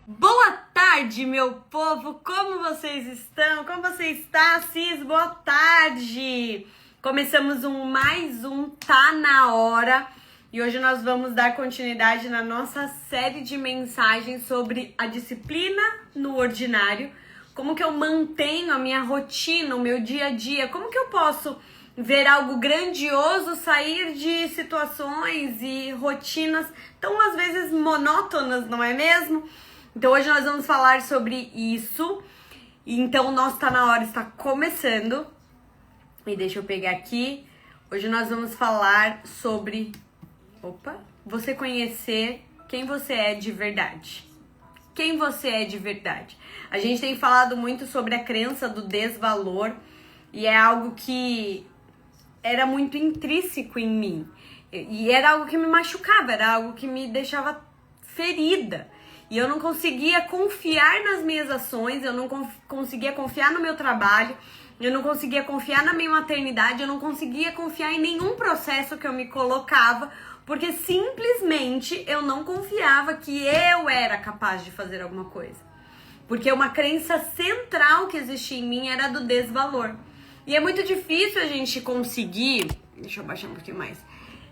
Boa tarde, meu povo! Como vocês estão? Como você está, Cis? Boa tarde! Começamos mais um Tá Na Hora e hoje nós vamos dar continuidade na nossa série de mensagens sobre a disciplina no ordinário, como que eu mantenho a minha rotina, o meu dia a dia, como que eu posso ver algo grandioso sair de situações e rotinas tão às vezes monótonas, não é mesmo? Então hoje nós vamos falar sobre isso. Então o nosso Tá Na Hora está começando. E deixa eu pegar aqui. Hoje nós vamos falar sobre... você conhecer quem você é de verdade. Quem você é de verdade. A gente tem falado muito sobre a crença do desvalor. E é algo que era muito intrínseco em mim. E era algo que me machucava, era algo que me deixava ferida. E eu não conseguia confiar nas minhas ações, eu não conseguia confiar no meu trabalho, eu não conseguia confiar na minha maternidade, eu não conseguia confiar em nenhum processo que eu me colocava, porque simplesmente eu não confiava que eu era capaz de fazer alguma coisa. Porque uma crença central que existia em mim era do desvalor. E é muito difícil a gente conseguir, deixa eu baixar um pouquinho mais,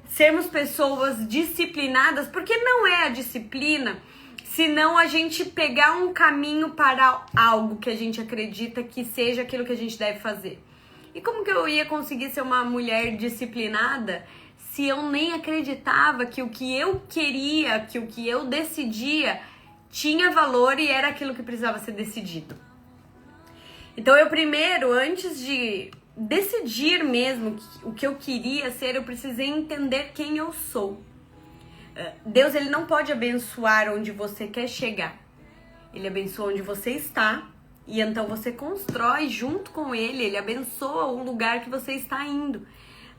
sermos pessoas disciplinadas, porque não é a disciplina senão a gente pegar um caminho para algo que a gente acredita que seja aquilo que a gente deve fazer. E como que eu ia conseguir ser uma mulher disciplinada se eu nem acreditava que o que eu queria, que o que eu decidia tinha valor e era aquilo que precisava ser decidido? Então eu primeiro, antes de decidir mesmo o que eu queria ser, eu precisei entender quem eu sou. Deus, ele não pode abençoar onde você quer chegar. Ele abençoa onde você está e então você constrói junto com ele. Ele abençoa o lugar que você está indo.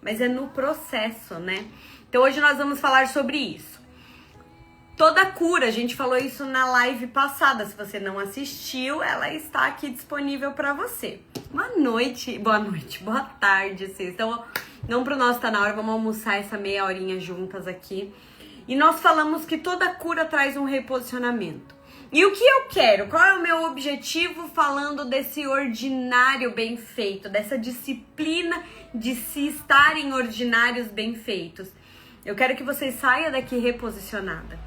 Mas é no processo, né? Então hoje nós vamos falar sobre isso. Toda cura, a gente falou isso na live passada. Se você não assistiu, ela está aqui disponível para você. Boa noite, boa tarde. Então vamos pro nosso Tá Na Hora, vamos almoçar essa meia horinha juntas aqui. E nós falamos que toda cura traz um reposicionamento. E o que eu quero? Qual é o meu objetivo falando desse ordinário bem feito, dessa disciplina de se estar em ordinários bem feitos? Eu quero que você saia daqui reposicionada.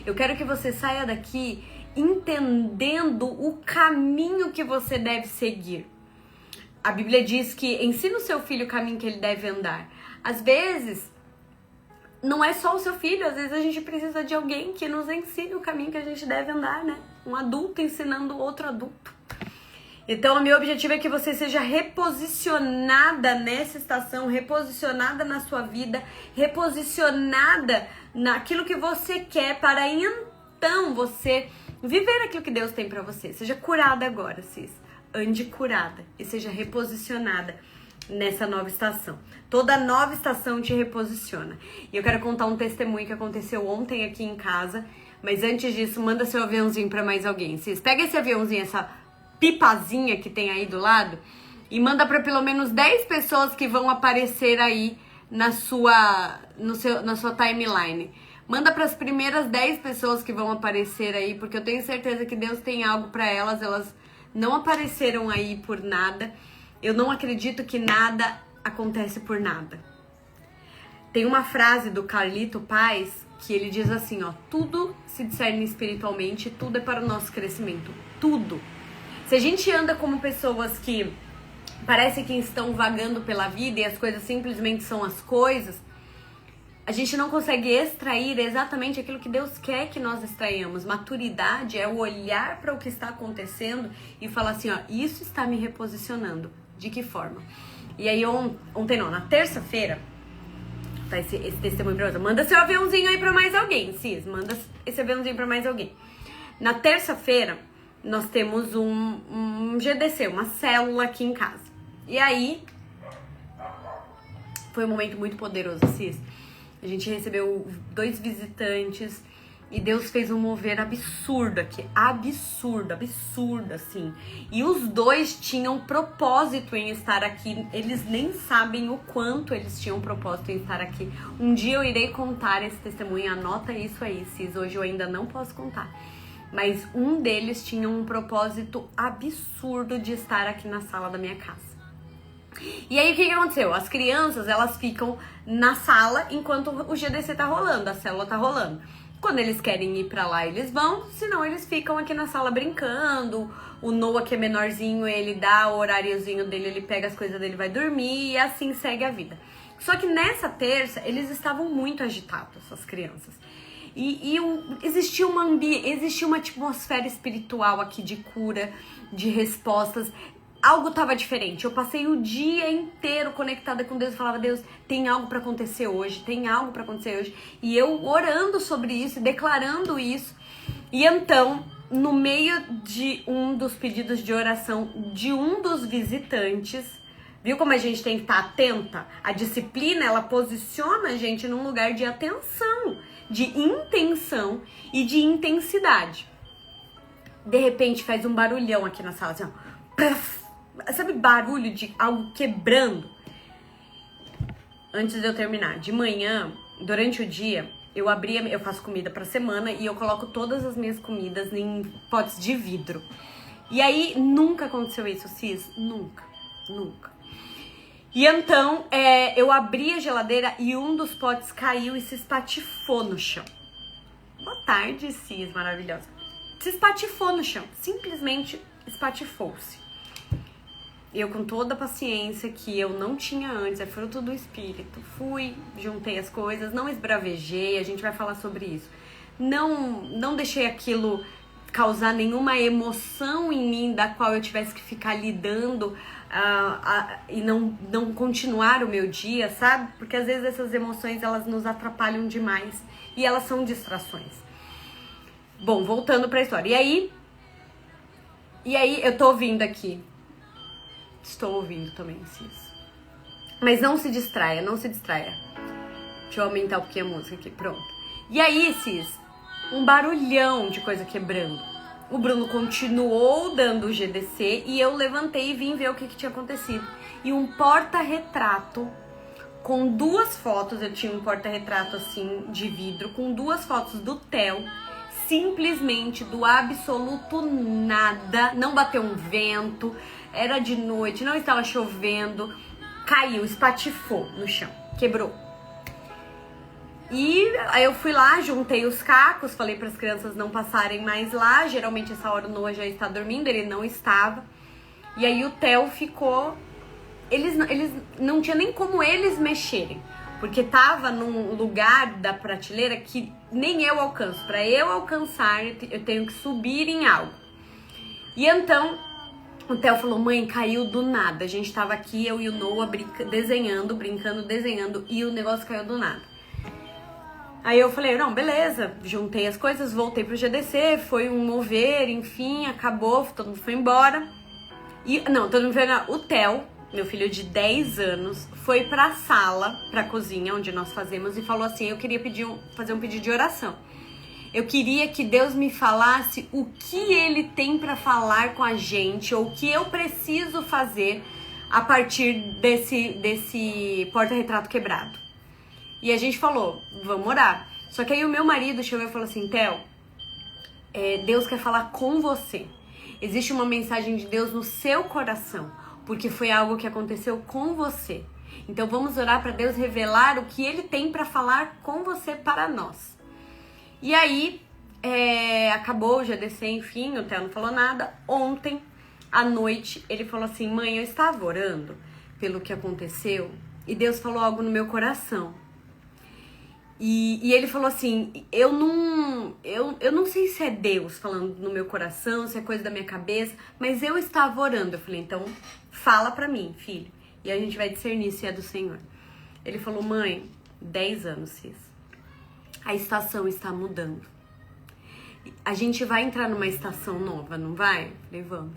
Eu quero que você saia daqui entendendo o caminho que você deve seguir. A Bíblia diz que ensina o seu filho o caminho que ele deve andar. Às vezes, não é só o seu filho, às vezes a gente precisa de alguém que nos ensine o caminho que a gente deve andar, né? Um adulto ensinando outro adulto. Então, o meu objetivo é que você seja reposicionada nessa estação, reposicionada na sua vida, reposicionada naquilo que você quer para então você viver aquilo que Deus tem para você. Seja curada agora, Cis. Ande curada e seja reposicionada nessa nova estação. Toda nova estação te reposiciona. E eu quero contar um testemunho que aconteceu ontem aqui em casa. Mas antes disso, manda seu aviãozinho para mais alguém. Cis, pega esse aviãozinho, essa pipazinha que tem aí do lado, e manda para pelo menos 10 pessoas que vão aparecer aí na sua timeline. Manda para as primeiras 10 pessoas que vão aparecer aí, porque eu tenho certeza que Deus tem algo para elas. Elas não apareceram aí por nada. Eu não acredito que nada acontece por nada. Tem uma frase do Carlito Paz que ele diz assim, ó: tudo se discerne espiritualmente, tudo é para o nosso crescimento, tudo. Se a gente anda como pessoas que parece que estão vagando pela vida e as coisas simplesmente são as coisas, a gente não consegue extrair exatamente aquilo que Deus quer que nós extraiamos. Maturidade é o olhar para o que está acontecendo e falar assim, ó, isso está me reposicionando. De que forma? E aí ontem não, na terça-feira, tá esse testemunho pra você. Manda seu aviãozinho aí pra mais alguém, Cis. Manda esse aviãozinho pra mais alguém. Na terça-feira, nós temos um GDC, uma célula aqui em casa. E aí, foi um momento muito poderoso, Cis. A gente recebeu 2 visitantes e Deus fez um mover absurdo aqui. Absurdo, assim. E os 2 tinham propósito em estar aqui. Eles nem sabem o quanto eles tinham propósito em estar aqui. Um dia eu irei contar esse testemunho. Anota isso aí, Cis. Hoje eu ainda não posso contar. mas um deles tinha um propósito absurdo de estar aqui na sala da minha casa. E aí o que aconteceu? As crianças, elas ficam na sala enquanto o GDC tá rolando, a célula tá rolando. Quando eles querem ir pra lá, eles vão, senão eles ficam aqui na sala brincando. O Noah, que é menorzinho, ele dá o horáriozinho dele, ele pega as coisas dele e vai dormir, e assim segue a vida. Só que nessa terça, eles estavam muito agitados, essas crianças. Existia uma atmosfera espiritual aqui de cura, de respostas. Algo tava diferente. Eu passei o dia inteiro conectada com Deus e falava: Deus, tem algo pra acontecer hoje, tem algo pra acontecer hoje. E eu orando sobre isso, declarando isso. E então, no meio de um dos pedidos de oração de um dos visitantes, viu como a gente tem que estar atenta? A disciplina, ela posiciona a gente num lugar de atenção, de intenção e de intensidade. De repente faz um barulhão aqui na sala, assim, ó. Sabe, barulho de algo quebrando? Antes de eu terminar, de manhã, durante o dia, eu faço comida pra semana e eu coloco todas as minhas comidas em potes de vidro. E aí, nunca aconteceu isso, Cis? Nunca. E então, eu abri a geladeira e um dos potes caiu e se espatifou no chão. Boa tarde, Cis, maravilhosa. Se espatifou no chão, simplesmente espatifou-se. Eu, com toda a paciência que eu não tinha antes, é fruto do espírito, juntei as coisas, não esbravejei, a gente vai falar sobre isso. Não deixei aquilo causar nenhuma emoção em mim da qual eu tivesse que ficar lidando e não continuar o meu dia, sabe? Porque às vezes essas emoções, elas nos atrapalham demais e elas são distrações. Bom, voltando pra história. E aí eu tô ouvindo aqui. Estou ouvindo também, Cis. Mas não se distraia. Deixa eu aumentar um pouquinho a música aqui, pronto. E aí, Cis, um barulhão de coisa quebrando. O Bruno continuou dando o GDC e eu levantei e vim ver o que tinha acontecido. E um porta-retrato com 2 fotos, eu tinha um porta-retrato assim de vidro, com 2 fotos do Theo, simplesmente do absoluto nada, não bateu um vento, era de noite, não estava chovendo, caiu, espatifou no chão, quebrou. E aí eu fui lá, juntei os cacos, falei para as crianças não passarem mais lá, geralmente essa hora o Noah já está dormindo, ele não estava. E aí o Theo ficou, eles não tinha nem como eles mexerem, porque tava num lugar da prateleira que nem eu alcanço. Para eu alcançar, eu tenho que subir em algo. E então o Theo falou: mãe, caiu do nada. A gente tava aqui, eu e o Noah desenhando, e o negócio caiu do nada. Aí eu falei: não, beleza. Juntei as coisas, voltei pro GDC, foi um mover, enfim, acabou, todo mundo foi embora. Todo mundo foi embora. O Theo, meu filho de 10 anos, foi pra sala, pra cozinha, onde nós fazemos, e falou assim: eu queria fazer um pedido de oração. Eu queria que Deus me falasse o que Ele tem pra falar com a gente, ou o que eu preciso fazer a partir desse porta-retrato quebrado. E a gente falou: vamos orar. Só que aí o meu marido chegou e falou assim: Theo, Deus quer falar com você. Existe uma mensagem de Deus no seu coração, porque foi algo que aconteceu com você. Então vamos orar para Deus revelar o que Ele tem para falar com você para nós. E aí, acabou o GDC, enfim, o Theo não falou nada. Ontem, à noite, ele falou assim: mãe, eu estava orando pelo que aconteceu e Deus falou algo no meu coração. E ele falou assim: eu não sei se é Deus falando no meu coração, se é coisa da minha cabeça, mas eu estava orando. Eu falei: então fala pra mim, filho, e a gente vai discernir se é do Senhor. Ele falou: mãe, 10 anos, Cis. A estação está mudando. A gente vai entrar numa estação nova, não vai? Eu falei: vamos.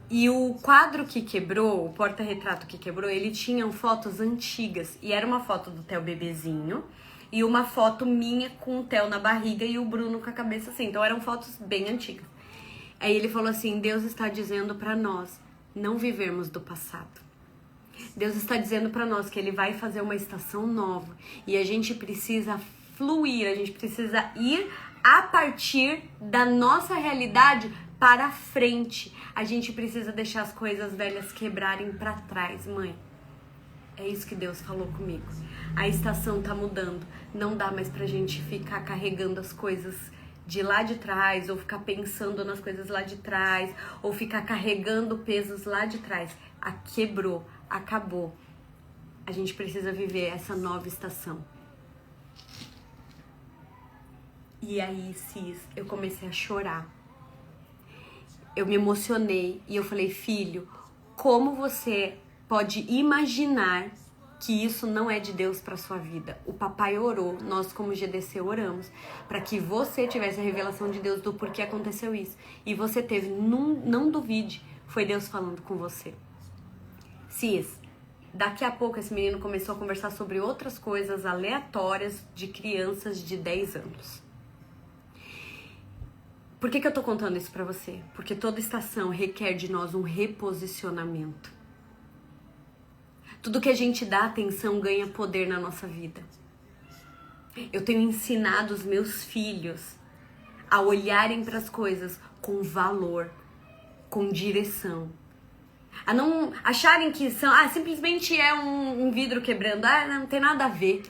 E o quadro que quebrou, o porta-retrato que quebrou, ele tinha fotos antigas. E era uma foto do Theo bebezinho e uma foto minha com o Theo na barriga e o Bruno com a cabeça assim. Então eram fotos bem antigas. Aí ele falou assim: Deus está dizendo para nós não vivermos do passado. Deus está dizendo para nós que Ele vai fazer uma estação nova. E a gente precisa fluir, a gente precisa ir a partir da nossa realidade para frente. A gente precisa deixar as coisas velhas quebrarem para trás, mãe. É isso que Deus falou comigo. A estação tá mudando. Não dá mais pra gente ficar carregando as coisas de lá de trás, ou ficar pensando nas coisas lá de trás, ou ficar carregando pesos lá de trás. Quebrou, acabou. A gente precisa viver essa nova estação. E aí, Cis, eu comecei a chorar. Eu me emocionei e eu falei, filho, como você pode imaginar que isso não é de Deus para sua vida? O papai orou, nós como GDC oramos, para que você tivesse a revelação de Deus do porquê aconteceu isso. E você teve, não duvide, foi Deus falando com você. Cis, daqui a pouco esse menino começou a conversar sobre outras coisas aleatórias de crianças de 10 anos. Por que eu tô contando isso pra você? Porque toda estação requer de nós um reposicionamento. Tudo que a gente dá atenção ganha poder na nossa vida. Eu tenho ensinado os meus filhos a olharem para as coisas com valor, com direção. A não acharem que são, simplesmente é um vidro quebrando, não tem nada a ver.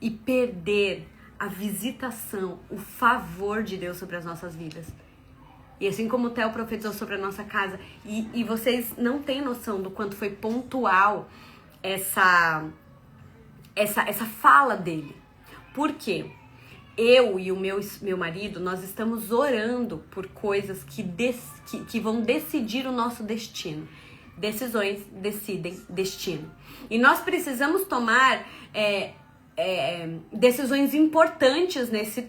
E perder a visitação, o favor de Deus sobre as nossas vidas. E assim como o Theo profetizou sobre a nossa casa, e vocês não têm noção do quanto foi pontual essa fala dele. Por quê? Eu e o meu marido, nós estamos orando por coisas que vão decidir o nosso destino. Decisões decidem destino. E nós precisamos tomar decisões importantes nesse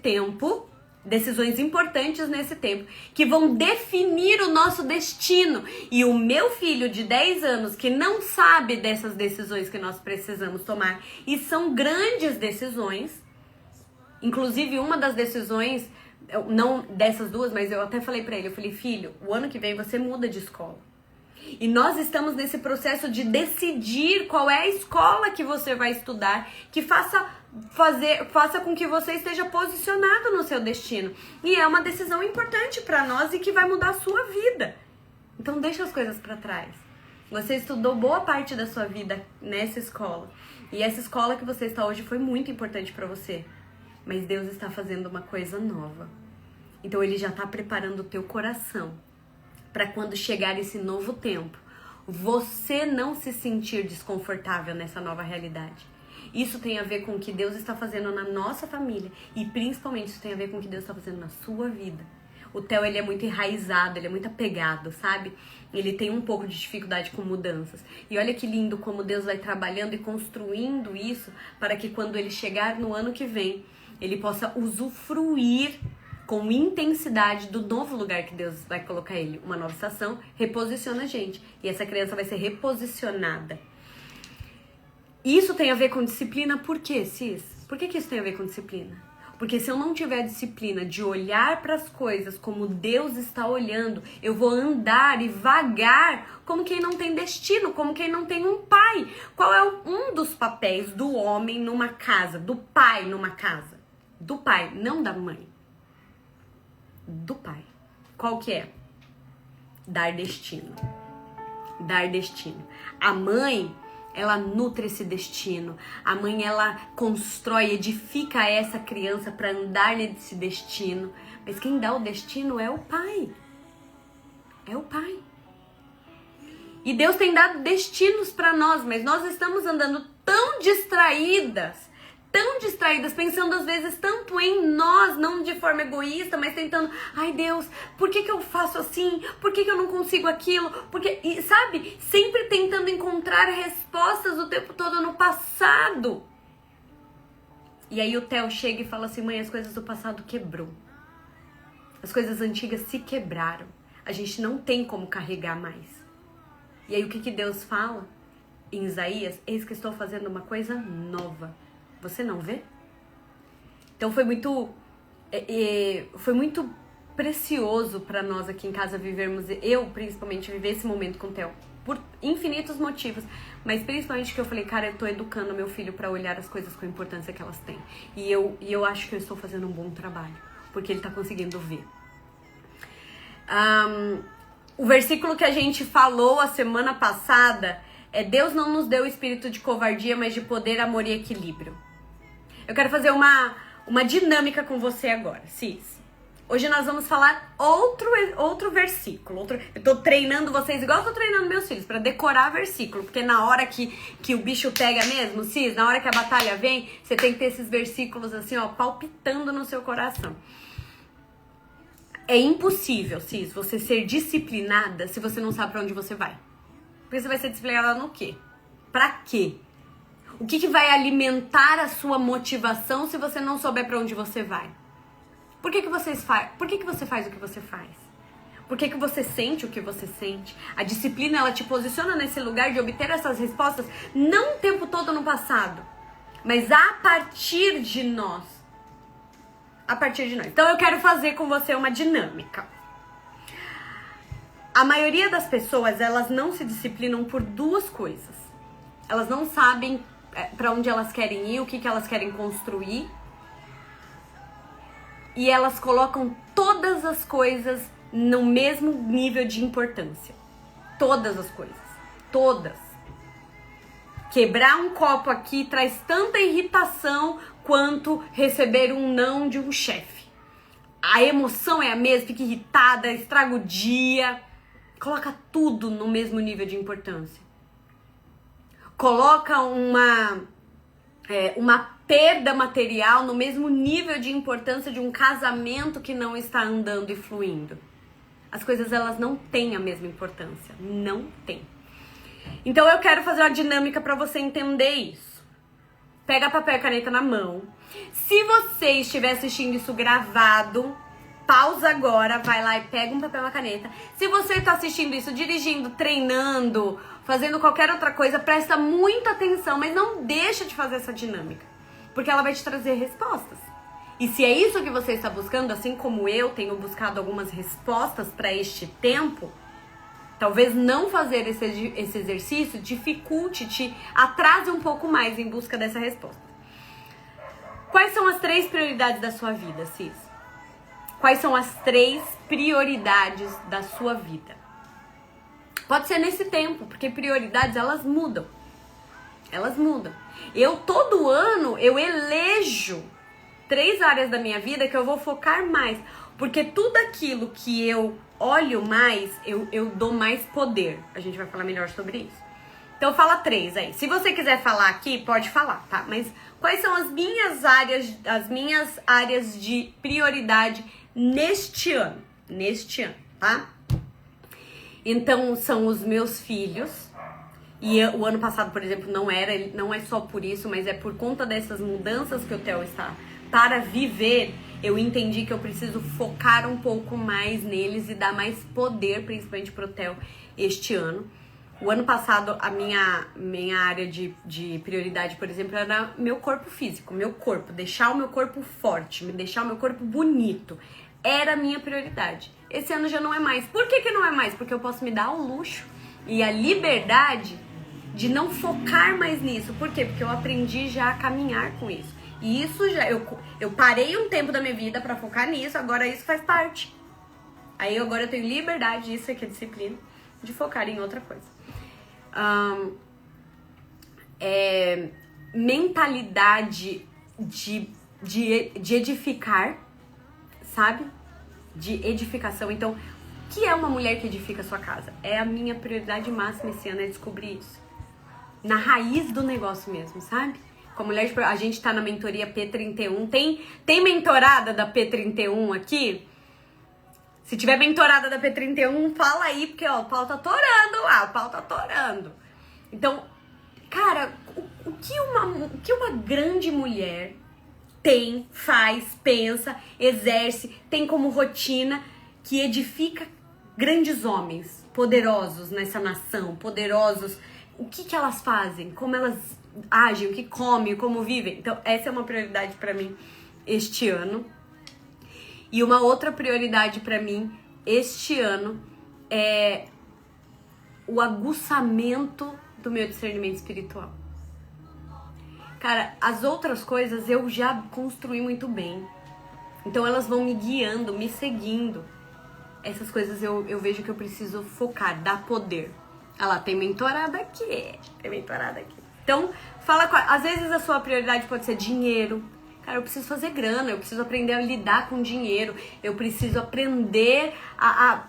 tempo, que vão definir o nosso destino. E o meu filho de 10 anos, que não sabe dessas decisões que nós precisamos tomar, e são grandes decisões, inclusive uma das decisões, não dessas duas, mas eu até falei pra ele, eu falei, filho, o ano que vem você muda de escola. E nós estamos nesse processo de decidir qual é a escola que você vai estudar, que faça com que você esteja posicionado no seu destino. E é uma decisão importante para nós e que vai mudar a sua vida. Então deixa as coisas para trás. Você estudou boa parte da sua vida nessa escola. E essa escola que você está hoje foi muito importante para você. Mas Deus está fazendo uma coisa nova. Então Ele já está preparando o teu coração para quando chegar esse novo tempo, você não se sentir desconfortável nessa nova realidade. Isso tem a ver com o que Deus está fazendo na nossa família e principalmente isso tem a ver com o que Deus está fazendo na sua vida. O Theo, ele é muito enraizado, ele é muito apegado, sabe? Ele tem um pouco de dificuldade com mudanças. E olha que lindo como Deus vai trabalhando e construindo isso para que quando ele chegar no ano que vem, ele possa usufruir com intensidade do novo lugar que Deus vai colocar ele. Uma nova estação reposiciona a gente. E essa criança vai ser reposicionada. Isso tem a ver com disciplina, por quê, Cis? Por que isso tem a ver com disciplina? Porque se eu não tiver disciplina de olhar para as coisas como Deus está olhando, eu vou andar e vagar como quem não tem destino, como quem não tem um pai. Qual é um dos papéis do homem numa casa, do pai numa casa? Do pai, não da mãe. Do pai. Qual que é? Dar destino. Dar destino. A mãe, ela nutre esse destino. A mãe, ela constrói, edifica essa criança para andar nesse destino. Mas quem dá o destino é o pai. É o pai. E Deus tem dado destinos para nós, mas nós estamos andando tão distraídas, pensando às vezes tanto em nós, não de forma egoísta, mas tentando, ai Deus, por que eu faço assim? Por que eu não consigo aquilo? E, sabe, sempre tentando encontrar respostas o tempo todo no passado. E aí o Theo chega e fala assim, mãe, as coisas do passado quebrou. As coisas antigas se quebraram. A gente não tem como carregar mais. E aí o que Deus fala? Em Isaías, eis que estou fazendo uma coisa nova. Você não vê? Então foi muito precioso para nós aqui em casa vivermos, eu principalmente, viver esse momento com o Theo. por infinitos motivos. Mas principalmente que eu falei, cara, eu tô educando meu filho pra olhar as coisas com a importância que elas têm. E eu acho que eu estou fazendo um bom trabalho, porque ele tá conseguindo ver. O versículo que a gente falou a semana passada é: Deus não nos deu o espírito de covardia, mas de poder, amor e equilíbrio. Eu quero fazer uma dinâmica com você agora, Cis. Hoje nós vamos falar outro versículo. Eu tô treinando vocês igual eu tô treinando meus filhos, pra decorar versículo. Porque na hora que o bicho pega mesmo, Cis, na hora que a batalha vem, você tem que ter esses versículos assim, ó, palpitando no seu coração. É impossível, Cis, você ser disciplinada se você não sabe pra onde você vai. Porque você vai ser disciplinada no quê? Pra quê? O que vai alimentar a sua motivação se você não souber pra onde você vai? Por que você faz o que você faz? Por que você sente o que você sente? A disciplina, ela te posiciona nesse lugar de obter essas respostas, não o tempo todo no passado, mas a partir de nós. A partir de nós. Então eu quero fazer com você uma dinâmica. A maioria das pessoas, elas não se disciplinam por duas coisas. Elas não sabem pra onde elas querem ir, o que elas querem construir. E elas colocam todas as coisas no mesmo nível de importância. Todas as coisas. Todas. Quebrar um copo aqui traz tanta irritação quanto receber um não de um chefe. A emoção é a mesma, fica irritada, estraga o dia. Coloca tudo no mesmo nível de importância. Coloca uma perda material no mesmo nível de importância de um casamento que não está andando e fluindo. As coisas, elas não têm a mesma importância. Não tem. Então eu quero fazer uma dinâmica para você entender isso. Pega papel e caneta na mão. Se você estiver assistindo isso gravado, pausa agora, vai lá e pega um papel e uma caneta. Se você está assistindo isso dirigindo, treinando, fazendo qualquer outra coisa, presta muita atenção, mas não deixa de fazer essa dinâmica, porque ela vai te trazer respostas. E se é isso que você está buscando, assim como eu tenho buscado algumas respostas para este tempo, talvez não fazer esse exercício dificulte, te atrase um pouco mais em busca dessa resposta. Quais são as 3 prioridades da sua vida, Cis? Quais são as 3 prioridades da sua vida? Pode ser nesse tempo, porque prioridades, elas mudam. Elas mudam. Todo ano, eu elejo 3 áreas da minha vida que eu vou focar mais. Porque tudo aquilo que eu olho mais, eu dou mais poder. A gente vai falar melhor sobre isso. Então fala 3 aí. Se você quiser falar aqui, pode falar, tá? Mas quais são as minhas áreas de prioridade neste ano? Neste ano, tá? Então são os meus filhos. E o ano passado, por exemplo, não é só por isso, mas é por conta dessas mudanças que o Theo está para viver. Eu entendi que eu preciso focar um pouco mais neles e dar mais poder, principalmente pro Theo, este ano. O ano passado, a minha área de prioridade, por exemplo, era meu corpo físico, meu corpo. Deixar o meu corpo forte, deixar o meu corpo bonito. Era a minha prioridade. Esse ano já não é mais. Por que não é mais? Porque eu posso me dar o luxo e a liberdade de não focar mais nisso. Por quê? Porque eu aprendi já a caminhar com isso. E isso já... Eu parei um tempo da minha vida pra focar nisso, agora isso faz parte. Aí agora eu tenho liberdade, isso aqui é disciplina, de focar em outra coisa. Mentalidade de edificar, sabe? De edificação. Então, o que é uma mulher que edifica a sua casa? É a minha prioridade máxima esse ano, é descobrir isso. Na raiz do negócio mesmo, sabe? Com a mulher, a gente tá na mentoria P31. Tem mentorada da P31 aqui? Se tiver mentorada da P31, fala aí, porque ó, o pau tá torando lá, o pau tá torando. Então, cara, o que uma grande mulher tem, faz, pensa, exerce, tem como rotina que edifica grandes homens poderosos nessa nação, poderosos. O que elas fazem, como elas agem, o que comem, como vivem. Então, essa é uma prioridade pra mim este ano. E uma outra prioridade pra mim este ano é o aguçamento do meu discernimento espiritual. Cara, as outras coisas eu já construí muito bem. Então elas vão me guiando, me seguindo. Essas coisas eu vejo que eu preciso focar, dar poder. Ah lá, tem mentorada aqui. Tem mentorada aqui. Então, às vezes a sua prioridade pode ser dinheiro. Cara, eu preciso fazer grana, eu preciso aprender a lidar com dinheiro. Eu preciso aprender a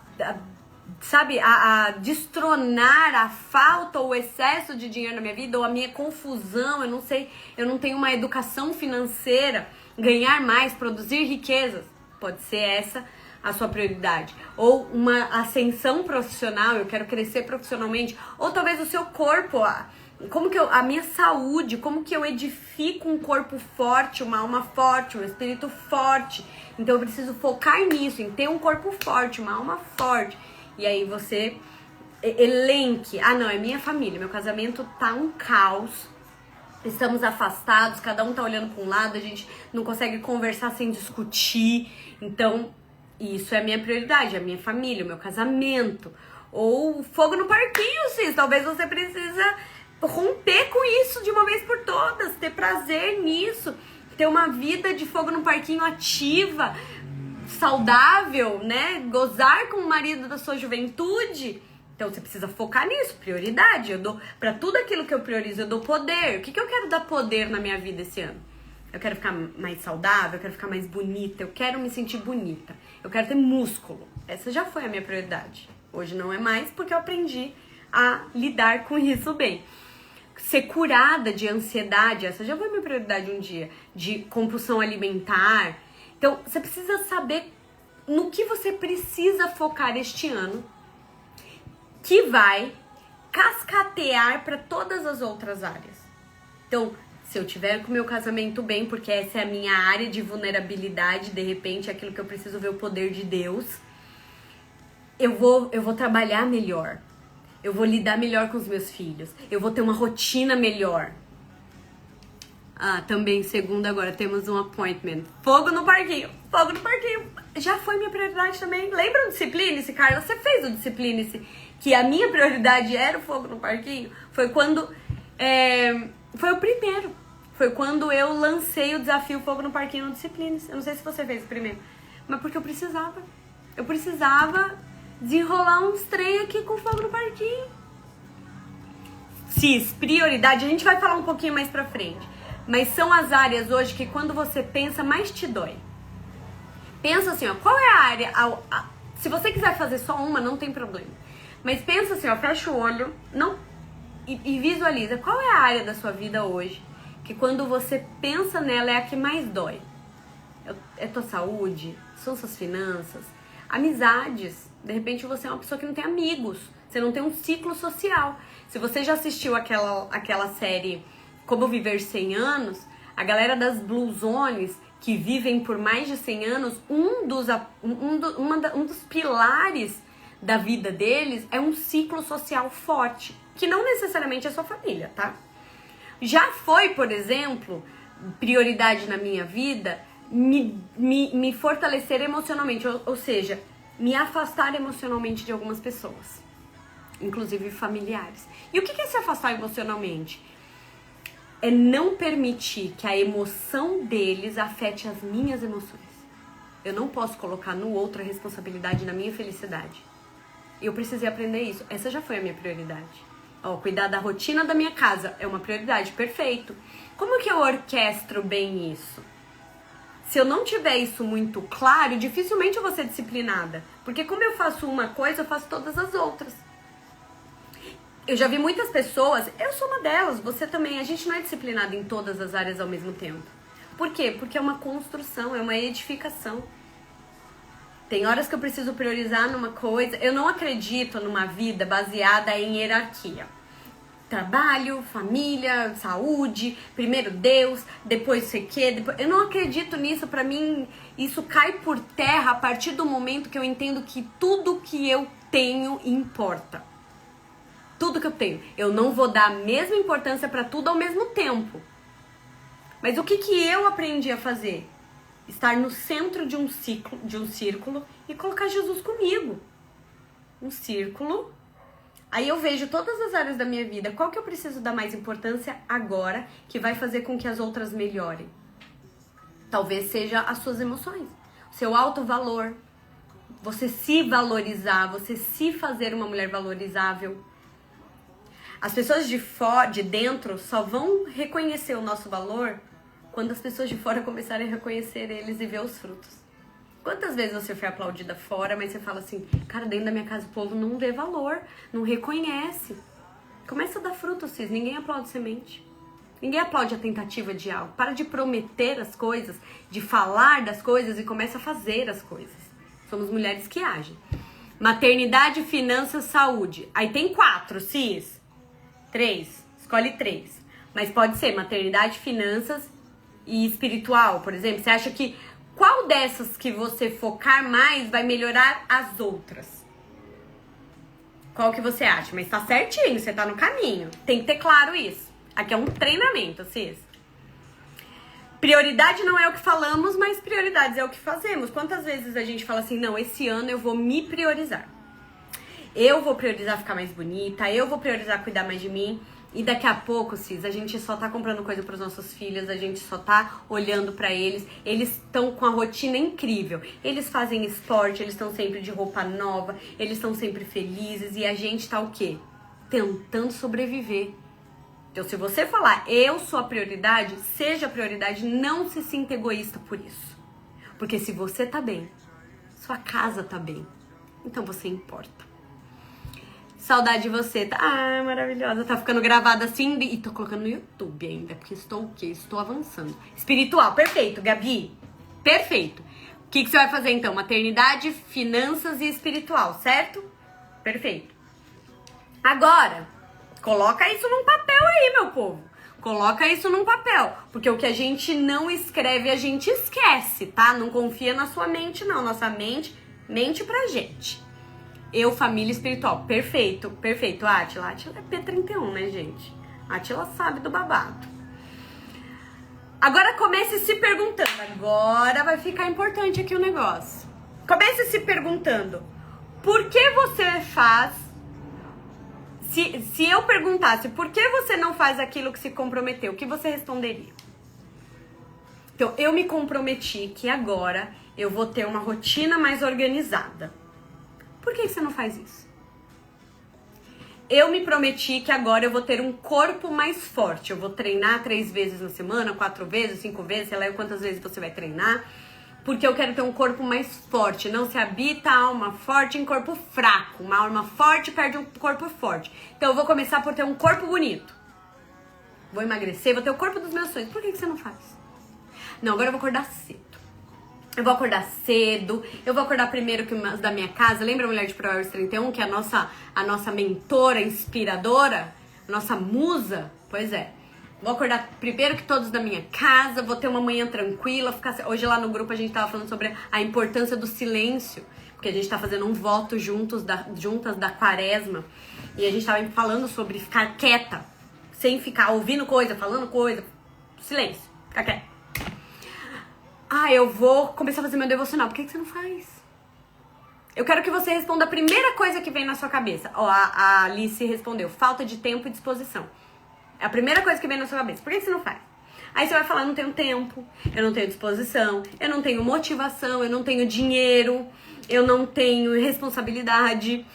destronar a falta ou o excesso de dinheiro na minha vida, ou a minha confusão, eu não tenho uma educação financeira, ganhar mais, produzir riquezas. Pode ser essa a sua prioridade. Ou uma ascensão profissional, eu quero crescer profissionalmente. Ou talvez o seu corpo, a minha saúde, como que eu edifico um corpo forte, uma alma forte, um espírito forte. Então eu preciso focar nisso, em ter um corpo forte, uma alma forte. E aí você elenque, não, é minha família, meu casamento tá um caos, estamos afastados, cada um tá olhando para um lado, a gente não consegue conversar sem discutir, então isso é a minha prioridade, é a minha família, o meu casamento. Ou fogo no parquinho, Cis, talvez você precisa romper com isso de uma vez por todas, ter prazer nisso, ter uma vida de fogo no parquinho ativa, saudável, né? Gozar com o marido da sua juventude. Então você precisa focar nisso, prioridade. Eu dou para tudo aquilo que eu priorizo, eu dou poder. O que eu quero dar poder na minha vida esse ano? Eu quero ficar mais saudável, eu quero ficar mais bonita, eu quero me sentir bonita, eu quero ter músculo. Essa já foi a minha prioridade. Hoje não é mais, porque eu aprendi a lidar com isso bem. Ser curada de ansiedade, essa já foi a minha prioridade um dia. De compulsão alimentar. Então, você precisa saber no que você precisa focar este ano, que vai cascatear para todas as outras áreas. Então, se eu tiver com o meu casamento bem, porque essa é a minha área de vulnerabilidade, de repente, é aquilo que eu preciso ver o poder de Deus, eu vou trabalhar melhor. Eu vou lidar melhor com os meus filhos. Eu vou ter uma rotina melhor. Também segunda agora temos um appointment. Fogo no parquinho. Fogo no parquinho. Já foi minha prioridade também. Lembra o Disciplina-se, Carla? Você fez o Disciplina-se? Que a minha prioridade era o fogo no parquinho? Foi quando... foi o primeiro. Foi quando eu lancei o desafio Fogo no Parquinho no Disciplina-se. Eu não sei se você fez o primeiro. Mas porque eu precisava. Eu precisava desenrolar uns trem aqui com fogo no parquinho. Cis, prioridade. A gente vai falar um pouquinho mais pra frente. Mas são as áreas hoje que quando você pensa, mais te dói. Pensa assim, qual é a área... se você quiser fazer só uma, não tem problema. Mas pensa assim, fecha o olho e visualiza. Qual é a área da sua vida hoje que quando você pensa nela é a que mais dói? É tua saúde? São suas finanças? Amizades? De repente você é uma pessoa que não tem amigos. Você não tem um ciclo social. Se você já assistiu aquela série Como Viver 100 Anos, a galera das Blue Zones que vivem por mais de 100 anos, um dos pilares da vida deles é um ciclo social forte, que não necessariamente é sua família, tá? Já foi, por exemplo, prioridade na minha vida me fortalecer emocionalmente, ou seja, me afastar emocionalmente de algumas pessoas, inclusive familiares. E o que é se afastar emocionalmente? É não permitir que a emoção deles afete as minhas emoções. Eu não posso colocar no outro a responsabilidade na minha felicidade. Eu precisei aprender isso. Essa já foi a minha prioridade. Cuidar da rotina da minha casa é uma prioridade, perfeito. Como que eu orquestro bem isso? Se eu não tiver isso muito claro, dificilmente eu vou ser disciplinada. Porque como eu faço uma coisa, eu faço todas as outras. Eu já vi muitas pessoas, eu sou uma delas, você também, a gente não é disciplinado em todas as áreas ao mesmo tempo. Por quê? Porque é uma construção, é uma edificação. Tem horas que eu preciso priorizar numa coisa. Eu não acredito numa vida baseada em hierarquia. Trabalho, família, saúde, primeiro Deus, depois sei que, depois... Eu não acredito nisso, pra mim isso cai por terra a partir do momento que eu entendo que tudo que eu tenho importa. Tudo que eu tenho. Eu não vou dar a mesma importância pra tudo ao mesmo tempo. Mas o que eu aprendi a fazer? Estar no centro de um círculo e colocar Jesus comigo. Um círculo Aí eu vejo todas as áreas da minha vida. Qual que eu preciso dar mais importância agora que vai fazer com que as outras melhorem? Talvez seja as suas emoções, seu alto valor, você se valorizar, você se fazer uma mulher valorizável. As pessoas de dentro só vão reconhecer o nosso valor quando as pessoas de fora começarem a reconhecer eles e ver os frutos. Quantas vezes você foi aplaudida fora, mas você fala assim, cara, dentro da minha casa o povo não vê valor, não reconhece. Começa a dar fruto, Cis, ninguém aplaude semente. Ninguém aplaude a tentativa de algo. Para de prometer as coisas, de falar das coisas e começa a fazer as coisas. Somos mulheres que agem. Maternidade, finanças, saúde. Aí tem 4, Cis. 3, escolhe 3. Mas pode ser maternidade, finanças e espiritual, por exemplo. Você acha que qual dessas que você focar mais vai melhorar as outras? Qual que você acha? Mas tá certinho, você tá no caminho. Tem que ter claro isso. Aqui é um treinamento, Cis. Prioridade não é o que falamos, mas prioridades é o que fazemos. Quantas vezes a gente fala assim, não, esse ano eu vou me priorizar. Eu vou priorizar ficar mais bonita, eu vou priorizar cuidar mais de mim. E daqui a pouco, Cis, a gente só tá comprando coisa pros nossos filhos, a gente só tá olhando pra eles. Eles estão com a rotina incrível. Eles fazem esporte, eles estão sempre de roupa nova, eles estão sempre felizes. E a gente tá o quê? Tentando sobreviver. Então, se você falar, eu sou a prioridade, seja a prioridade, não se sinta egoísta por isso. Porque se você tá bem, sua casa tá bem, então você importa. Saudade de você, tá? Ah, maravilhosa. Tá ficando gravada assim e tô colocando no YouTube ainda, porque estou o quê? Estou avançando. Espiritual, perfeito, Gabi. Perfeito. O que você vai fazer então? Maternidade, finanças e espiritual, certo? Perfeito. Agora, coloca isso num papel aí, meu povo. Coloca isso num papel. Porque o que a gente não escreve, a gente esquece, tá? Não confia na sua mente, não. Nossa mente mente pra gente. Eu, família espiritual. Perfeito, perfeito. Átila. Átila é P31, né, gente? Átila sabe do babado. Agora comece se perguntando. Agora vai ficar importante aqui o negócio. Comece se perguntando. Por que você faz... Se eu perguntasse por que você não faz aquilo que se comprometeu, o que você responderia? Então, eu me comprometi que agora eu vou ter uma rotina mais organizada. Por que você não faz isso? Eu me prometi que agora eu vou ter um corpo mais forte. Eu vou treinar 3 vezes na semana, 4 vezes, 5 vezes, sei lá quantas vezes você vai treinar. Porque eu quero ter um corpo mais forte. Não se habita a alma forte em corpo fraco. Uma alma forte perde um corpo forte. Então eu vou começar por ter um corpo bonito. Vou emagrecer, vou ter o corpo dos meus sonhos. Por que você não faz? Não, agora eu vou acordar cedo. Eu vou acordar cedo, eu vou acordar primeiro que umas da minha casa. Lembra a Mulher de Provérbios 31, que é a nossa mentora, inspiradora, a nossa musa? Pois é. Vou acordar primeiro que todos da minha casa, vou ter uma manhã tranquila. Hoje lá no grupo a gente tava falando sobre a importância do silêncio, porque a gente tá fazendo um voto juntas da quaresma. E a gente tava falando sobre ficar quieta, sem ficar ouvindo coisa, falando coisa. Silêncio, ficar quieta. Ah, eu vou começar a fazer meu devocional. Por que você não faz? Eu quero que você responda a primeira coisa que vem na sua cabeça. Ó, a Alice respondeu. Falta de tempo e disposição. É a primeira coisa que vem na sua cabeça. Por que você não faz? Aí você vai falar, não tenho tempo, eu não tenho disposição, eu não tenho motivação, eu não tenho dinheiro, eu não tenho responsabilidade,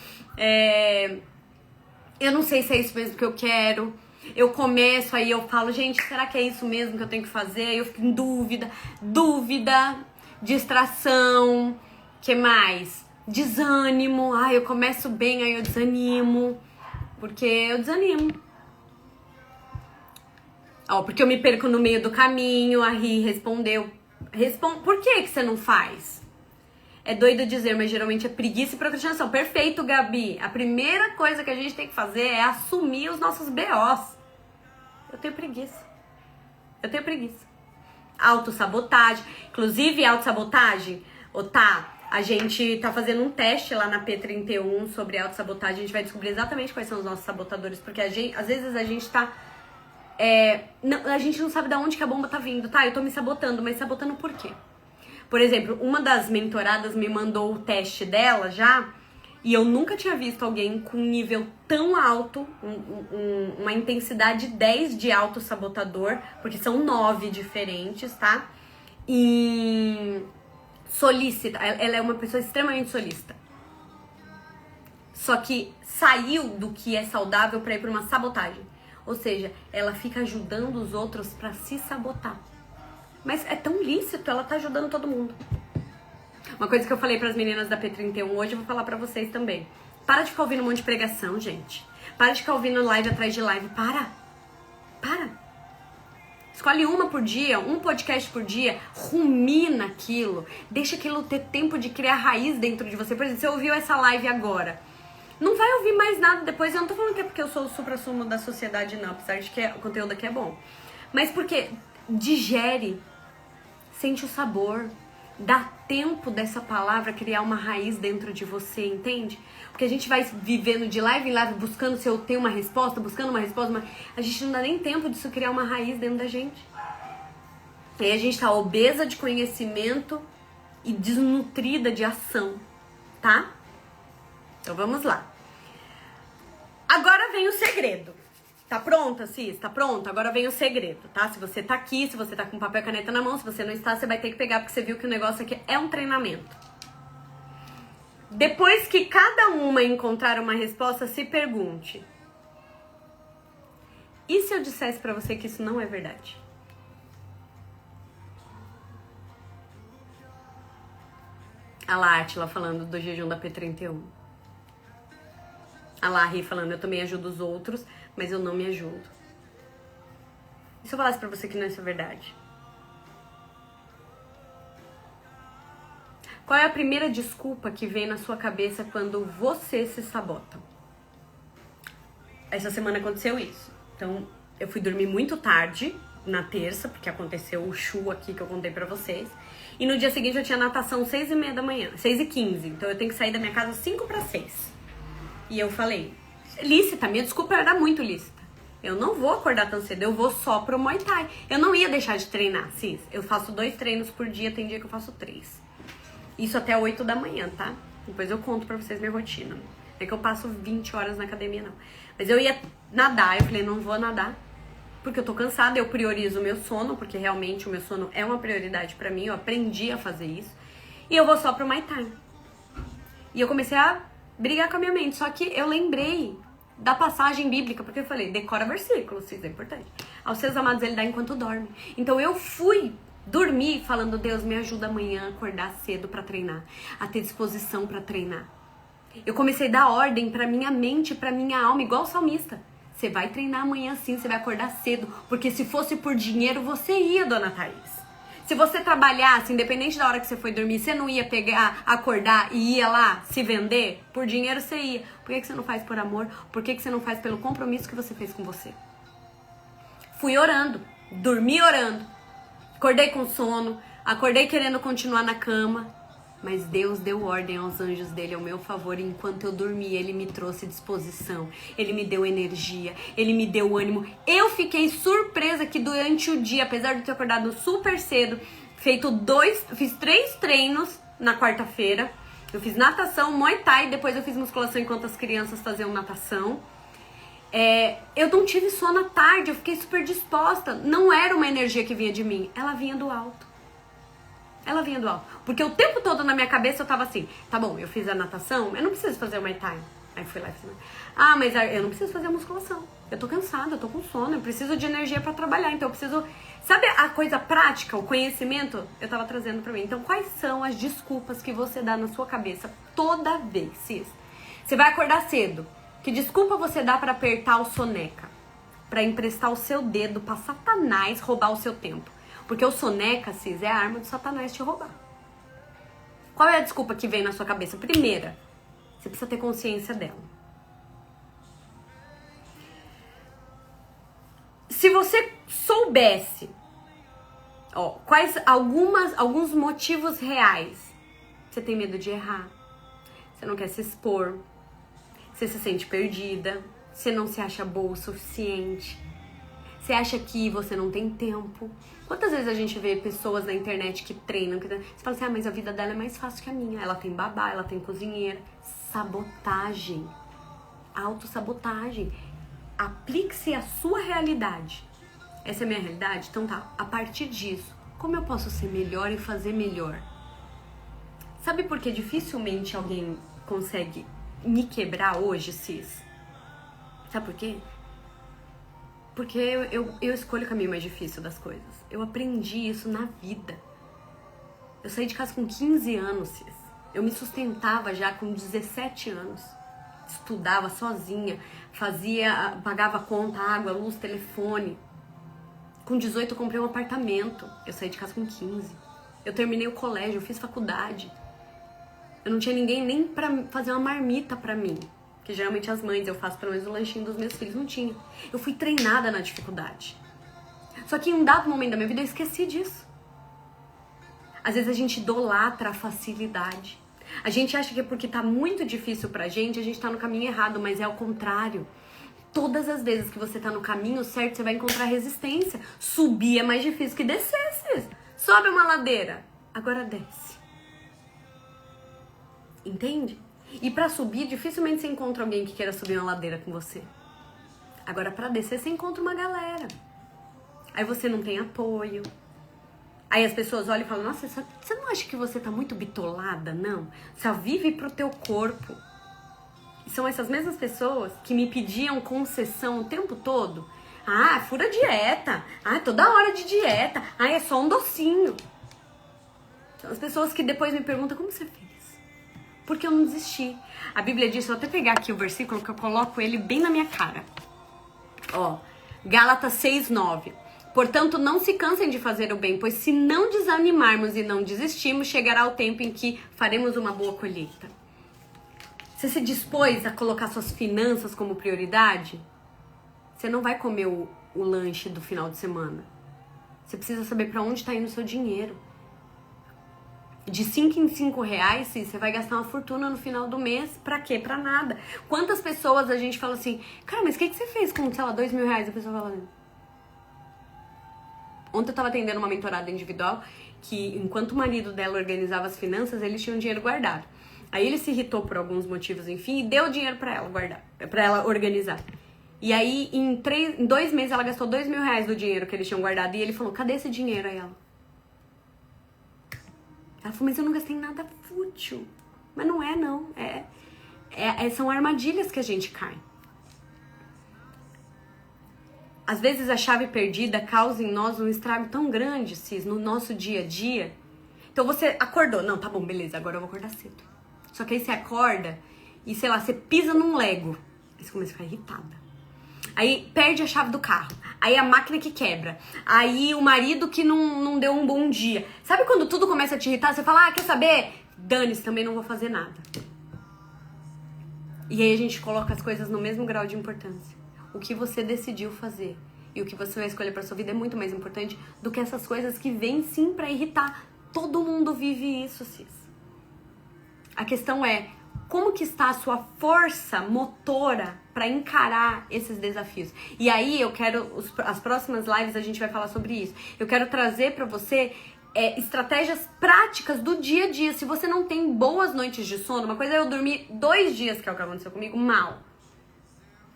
eu não sei se é isso mesmo que eu quero. Eu começo, aí eu falo, gente, será que é isso mesmo que eu tenho que fazer? Aí eu fico em dúvida, distração, que mais? Desânimo, eu começo bem, aí eu desanimo, porque eu desanimo. Porque eu me perco no meio do caminho, a Ri respondeu. Por que você não faz? É doido dizer, mas geralmente é preguiça e procrastinação. Perfeito, Gabi. A primeira coisa que a gente tem que fazer é assumir os nossos BOs. Eu tenho preguiça. Autossabotagem. Inclusive, autossabotagem, a gente tá fazendo um teste lá na P31 sobre autossabotagem. A gente vai descobrir exatamente quais são os nossos sabotadores. Porque às vezes a gente tá... a gente não sabe de onde que a bomba tá vindo, tá? Eu tô me sabotando, mas sabotando por quê? Por exemplo, uma das mentoradas me mandou o teste dela já, E eu nunca tinha visto alguém com um nível tão alto, uma intensidade 10 de autossabotador, porque são 9 diferentes, tá? E solícita, ela é uma pessoa extremamente solícita. Só que saiu do que é saudável pra ir pra uma sabotagem. Ou seja, ela fica ajudando os outros pra se sabotar. Mas é tão lícito, ela tá ajudando todo mundo. Uma coisa que eu falei pras meninas da P31 hoje, eu vou falar pra vocês também. Para de ficar ouvindo um monte de pregação, gente. Para de ficar ouvindo live atrás de live. Para. Escolhe uma por dia, um podcast por dia, rumina aquilo. Deixa aquilo ter tempo de criar raiz dentro de você. Por exemplo, você ouviu essa live agora. Não vai ouvir mais nada depois. Eu não tô falando que é porque eu sou o supra-sumo da sociedade, não. Apesar de que o conteúdo aqui é bom. Mas porque digere, sente o sabor. Dá tempo dessa palavra criar uma raiz dentro de você, entende? Porque a gente vai vivendo de live em live, buscando se eu tenho uma resposta, buscando uma resposta, mas a gente não dá nem tempo disso criar uma raiz dentro da gente. E aí a gente tá obesa de conhecimento e desnutrida de ação, tá? Então vamos lá. Agora vem o segredo. Tá pronta, Cis? Tá pronta? Agora vem o segredo, tá? Se você tá aqui, se você tá com papel e caneta na mão, se você não está, você vai ter que pegar, porque você viu que o negócio aqui é um treinamento. Depois que cada uma encontrar uma resposta, se pergunte: e se eu dissesse pra você que isso não é verdade? A lá, Átila falando do jejum da P31. A Larry falando, eu também ajudo os outros, mas eu não me ajudo. E se eu falasse pra você que não é isso verdade? Qual é a primeira desculpa que vem na sua cabeça quando você se sabota? Essa semana aconteceu isso. Então, eu fui dormir muito tarde, na terça, porque aconteceu o chu aqui que eu contei pra vocês. E no dia seguinte eu tinha natação 6h30 da manhã, 6h15. Então eu tenho que sair da minha casa 5:45. E eu falei, lícita, minha desculpa era muito lícita. Eu não vou acordar tão cedo, eu vou só pro Muay Thai. Eu não ia deixar de treinar, Cis. Eu faço 2 treinos por dia, tem dia que eu faço 3. Isso até 8 da manhã, tá? Depois eu conto pra vocês minha rotina. Não é que eu passo 20 horas na academia, não. Mas eu ia nadar, eu falei, não vou nadar, porque eu tô cansada, eu priorizo o meu sono, porque realmente o meu sono é uma prioridade pra mim, eu aprendi a fazer isso. E eu vou só pro Muay Thai. E eu comecei a brigar com a minha mente, só que eu lembrei da passagem bíblica, porque eu falei, decora versículos, isso é importante. Aos seus amados ele dá enquanto dorme. Então eu fui dormir falando, Deus, me ajuda amanhã a acordar cedo pra treinar, a ter disposição pra treinar. Eu comecei a dar ordem pra minha mente, pra minha alma, igual o salmista. Você vai treinar amanhã sim, você vai acordar cedo, porque se fosse por dinheiro, você ia, dona Thaís. Se você trabalhasse, independente da hora que você foi dormir, você não ia pegar, acordar e ia lá se vender? Por dinheiro você ia. Por que você não faz por amor? Por que você não faz pelo compromisso que você fez com você? Fui orando, dormi orando, acordei com sono, acordei querendo continuar na cama, mas Deus deu ordem aos anjos dele ao meu favor e enquanto eu dormi, ele me trouxe disposição, ele me deu energia, ele me deu ânimo. Eu fiquei surpresa que durante o dia, apesar de ter acordado super cedo, fiz 3 treinos na quarta-feira. Eu fiz natação, Muay Thai, depois eu fiz musculação enquanto as crianças faziam natação. Eu não tive sono à tarde, eu fiquei super disposta. Não era uma energia que vinha de mim, ela vinha do alto. Ela vinha do alto. Porque o tempo todo na minha cabeça eu tava assim, tá bom, eu fiz a natação, eu não preciso fazer o Muay Thai. Aí fui lá e fiz. Ah, mas eu não preciso fazer a musculação. Eu tô cansada, eu tô com sono, eu preciso de energia pra trabalhar. Então eu preciso... Sabe a coisa prática, o conhecimento? Eu tava trazendo pra mim. Então quais são as desculpas que você dá na sua cabeça toda vez, Cis? Você vai acordar cedo. Que desculpa você dá pra apertar o soneca? Pra emprestar o seu dedo pra Satanás roubar o seu tempo? Porque o soneca, Cis, é a arma do Satanás te roubar. Qual é a desculpa que vem na sua cabeça? Primeira, você precisa ter consciência dela. Se você soubesse, quais alguns motivos reais, você tem medo de errar, você não quer se expor, você se sente perdida, você não se acha boa o suficiente, Você acha que você não tem tempo? Quantas vezes a gente vê pessoas na internet que treinam, você fala assim, mas a vida dela é mais fácil que a minha. Ela tem babá, ela tem cozinheira. Sabotagem. Autossabotagem. Aplique-se à sua realidade. Essa é a minha realidade? Então tá, a partir disso, como eu posso ser melhor e fazer melhor? Sabe por que dificilmente alguém consegue me quebrar hoje, Cis? Sabe por quê? Porque eu escolho o caminho mais difícil das coisas. Eu aprendi isso na vida. Eu saí de casa com 15 anos, Cis. Eu me sustentava já com 17 anos. Estudava sozinha, pagava conta, água, luz, telefone. Com 18 eu comprei um apartamento. Eu saí de casa com 15. Eu terminei o colégio, eu fiz faculdade. Eu não tinha ninguém nem pra fazer uma marmita pra mim. Que geralmente as mães, eu faço pelo menos o lanchinho dos meus filhos, não tinha. Eu fui treinada na dificuldade. Só que em um dado momento da minha vida eu esqueci disso. Às vezes a gente idolatra a facilidade. A gente acha que é porque tá muito difícil pra gente, a gente tá no caminho errado, mas é ao contrário. Todas as vezes que você tá no caminho certo, você vai encontrar resistência. Subir é mais difícil que descer, Cis. Sobe uma ladeira, agora desce. Entende? E pra subir, dificilmente você encontra alguém que queira subir uma ladeira com você. Agora pra descer, você encontra uma galera. Aí você não tem apoio. Aí as pessoas olham e falam, nossa, você não acha que você tá muito bitolada, não? Só vive pro teu corpo. E são essas mesmas pessoas que me pediam concessão o tempo todo. Ah, fura dieta. Ah, toda hora de dieta. Ah, é só um docinho. São as pessoas que depois me perguntam, como você fez? Porque eu não desisti. A Bíblia diz, vou até pegar aqui o versículo que eu coloco ele bem na minha cara. Ó, Gálatas 6:9. Portanto, não se cansem de fazer o bem, pois se não desanimarmos e não desistirmos, chegará o tempo em que faremos uma boa colheita. Você se dispôs a colocar suas finanças como prioridade? Você não vai comer o lanche do final de semana. Você precisa saber para onde está indo o seu dinheiro. De 5 em 5 reais, sim, você vai gastar uma fortuna no final do mês. Pra quê? Pra nada. Quantas pessoas a gente fala assim, cara, mas o que você fez com, sei lá, 2 mil reais? A pessoa fala... Ontem eu tava atendendo uma mentorada individual que, enquanto o marido dela organizava as finanças, eles tinham dinheiro guardado. Aí ele se irritou por alguns motivos, enfim, e deu dinheiro pra ela guardar, pra ela organizar. E aí, em 2 meses, ela gastou 2 mil reais do dinheiro que eles tinham guardado. E ele falou, cadê esse dinheiro? Aí ela falou, mas eu não gastei em nada fútil. Mas não é, não. São armadilhas que a gente cai. Às vezes a chave perdida causa em nós um estrago tão grande, Cis, no nosso dia a dia. Então você acordou. Não, tá bom, beleza, agora eu vou acordar cedo. Só que aí você acorda e, sei lá, você pisa num Lego. Aí você começa a ficar irritada. Aí perde a chave do carro. Aí a máquina que quebra. Aí o marido que não deu um bom dia. Sabe quando tudo começa a te irritar? Você fala, quer saber? Dane-se, também não vou fazer nada. E aí a gente coloca as coisas no mesmo grau de importância. O que você decidiu fazer e o que você vai escolher pra sua vida é muito mais importante do que essas coisas que vêm sim pra irritar. Todo mundo vive isso, Cis. A questão é, como que está a sua força motora para encarar esses desafios? E aí eu quero, as próximas lives a gente vai falar sobre isso. Eu quero trazer para você estratégias práticas do dia a dia. Se você não tem boas noites de sono, uma coisa é eu dormir 2 dias, que é o que aconteceu comigo, mal.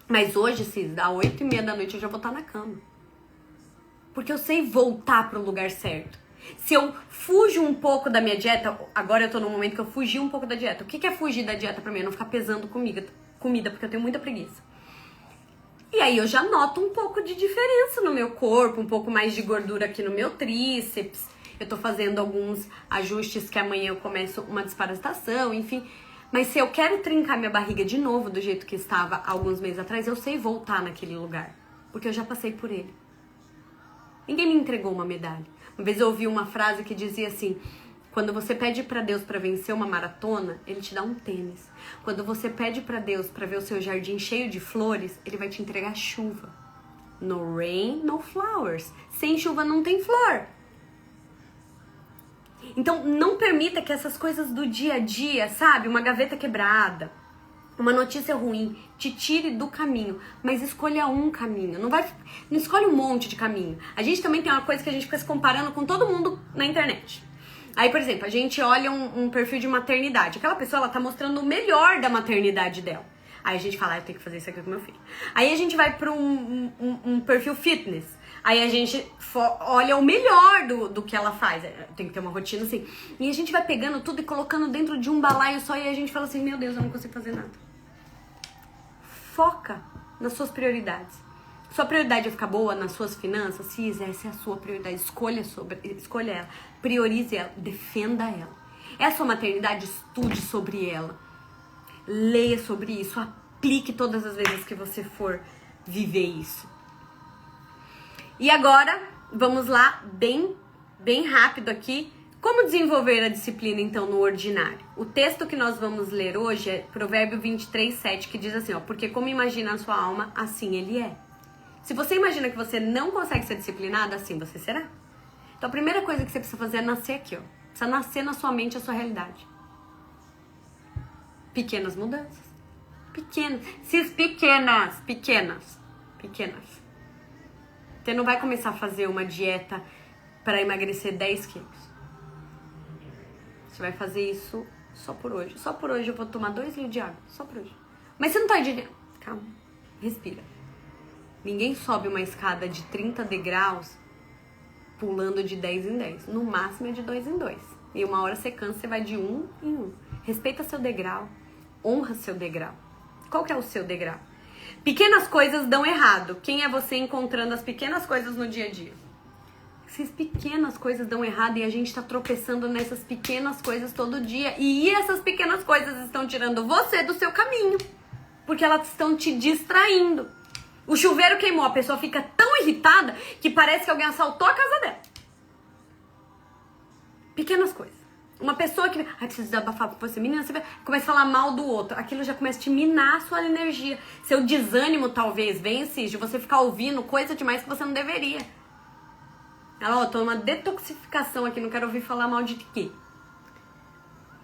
Mas hoje, Cis, às 8h30 da noite eu já vou estar na cama. Porque eu sei voltar pro lugar certo. Se eu fujo um pouco da minha dieta, agora eu tô num momento que eu fugi um pouco da dieta. O que é fugir da dieta pra mim? É não ficar pesando comida, porque eu tenho muita preguiça. E aí eu já noto um pouco de diferença no meu corpo, um pouco mais de gordura aqui no meu tríceps. Eu tô fazendo alguns ajustes que amanhã eu começo uma desparasitação, enfim. Mas se eu quero trincar minha barriga de novo do jeito que estava há alguns meses atrás, eu sei voltar naquele lugar. Porque eu já passei por ele. Ninguém me entregou uma medalha. Uma vez eu ouvi uma frase que dizia assim, quando você pede pra Deus pra vencer uma maratona, Ele te dá um tênis. Quando você pede pra Deus pra ver o seu jardim cheio de flores, Ele vai te entregar chuva. No rain, no flowers. Sem chuva não tem flor. Então não permita que essas coisas do dia a dia, sabe? Uma gaveta quebrada, uma notícia ruim te tire do caminho, mas escolha um caminho. Não escolhe um monte de caminho. A gente também tem uma coisa que a gente fica se comparando com todo mundo na internet. Aí, por exemplo, a gente olha um perfil de maternidade. Aquela pessoa, ela tá mostrando o melhor da maternidade dela. Aí a gente fala, eu tenho que fazer isso aqui com meu filho. Aí a gente vai pra um perfil fitness. Aí a gente olha o melhor do que ela faz. Tem que ter uma rotina assim. E a gente vai pegando tudo e colocando dentro de um balaio só. E a gente fala assim, meu Deus, eu não consigo fazer nada. Foca nas suas prioridades. Sua prioridade é ficar boa nas suas finanças? Se essa é a sua prioridade, escolha ela. Priorize ela, defenda ela. É a sua maternidade, estude sobre ela. Leia sobre isso, aplique todas as vezes que você for viver isso. E agora, vamos lá, bem rápido aqui. Como desenvolver a disciplina, então, no ordinário? O texto que nós vamos ler hoje é Provérbio 23:7, que diz assim, ó, porque como imagina a sua alma, assim ele é. Se você imagina que você não consegue ser disciplinada, assim você será. Então, a primeira coisa que você precisa fazer é nascer aqui, ó. Precisa nascer na sua mente a sua realidade. Pequenas mudanças. Pequenas. Você não vai começar a fazer uma dieta para emagrecer 10 quilos. Você vai fazer isso só por hoje. Só por hoje eu vou tomar 2 litros de água. Só por hoje. Mas você não tá de... Calma. Respira. Ninguém sobe uma escada de 30 degraus pulando de 10 em 10. No máximo é de 2 em 2. E uma hora você cansa, você vai de 1 em 1. Respeita seu degrau. Honra seu degrau. Qual que é o seu degrau? Pequenas coisas dão errado. Quem é você encontrando as pequenas coisas no dia a dia? Essas pequenas coisas dão errado e a gente tá tropeçando nessas pequenas coisas todo dia. E essas pequenas coisas estão tirando você do seu caminho. Porque elas estão te distraindo. O chuveiro queimou, a pessoa fica tão irritada que parece que alguém assaltou a casa dela. Pequenas coisas. Uma pessoa que... Ai, preciso desabafar com você. Menina, você começa a falar mal do outro. Aquilo já começa a te minar a sua energia. Seu desânimo, talvez, vence de você ficar ouvindo coisa demais que você não deveria. Ela, ó, tô numa detoxificação aqui, não quero ouvir falar mal de quê?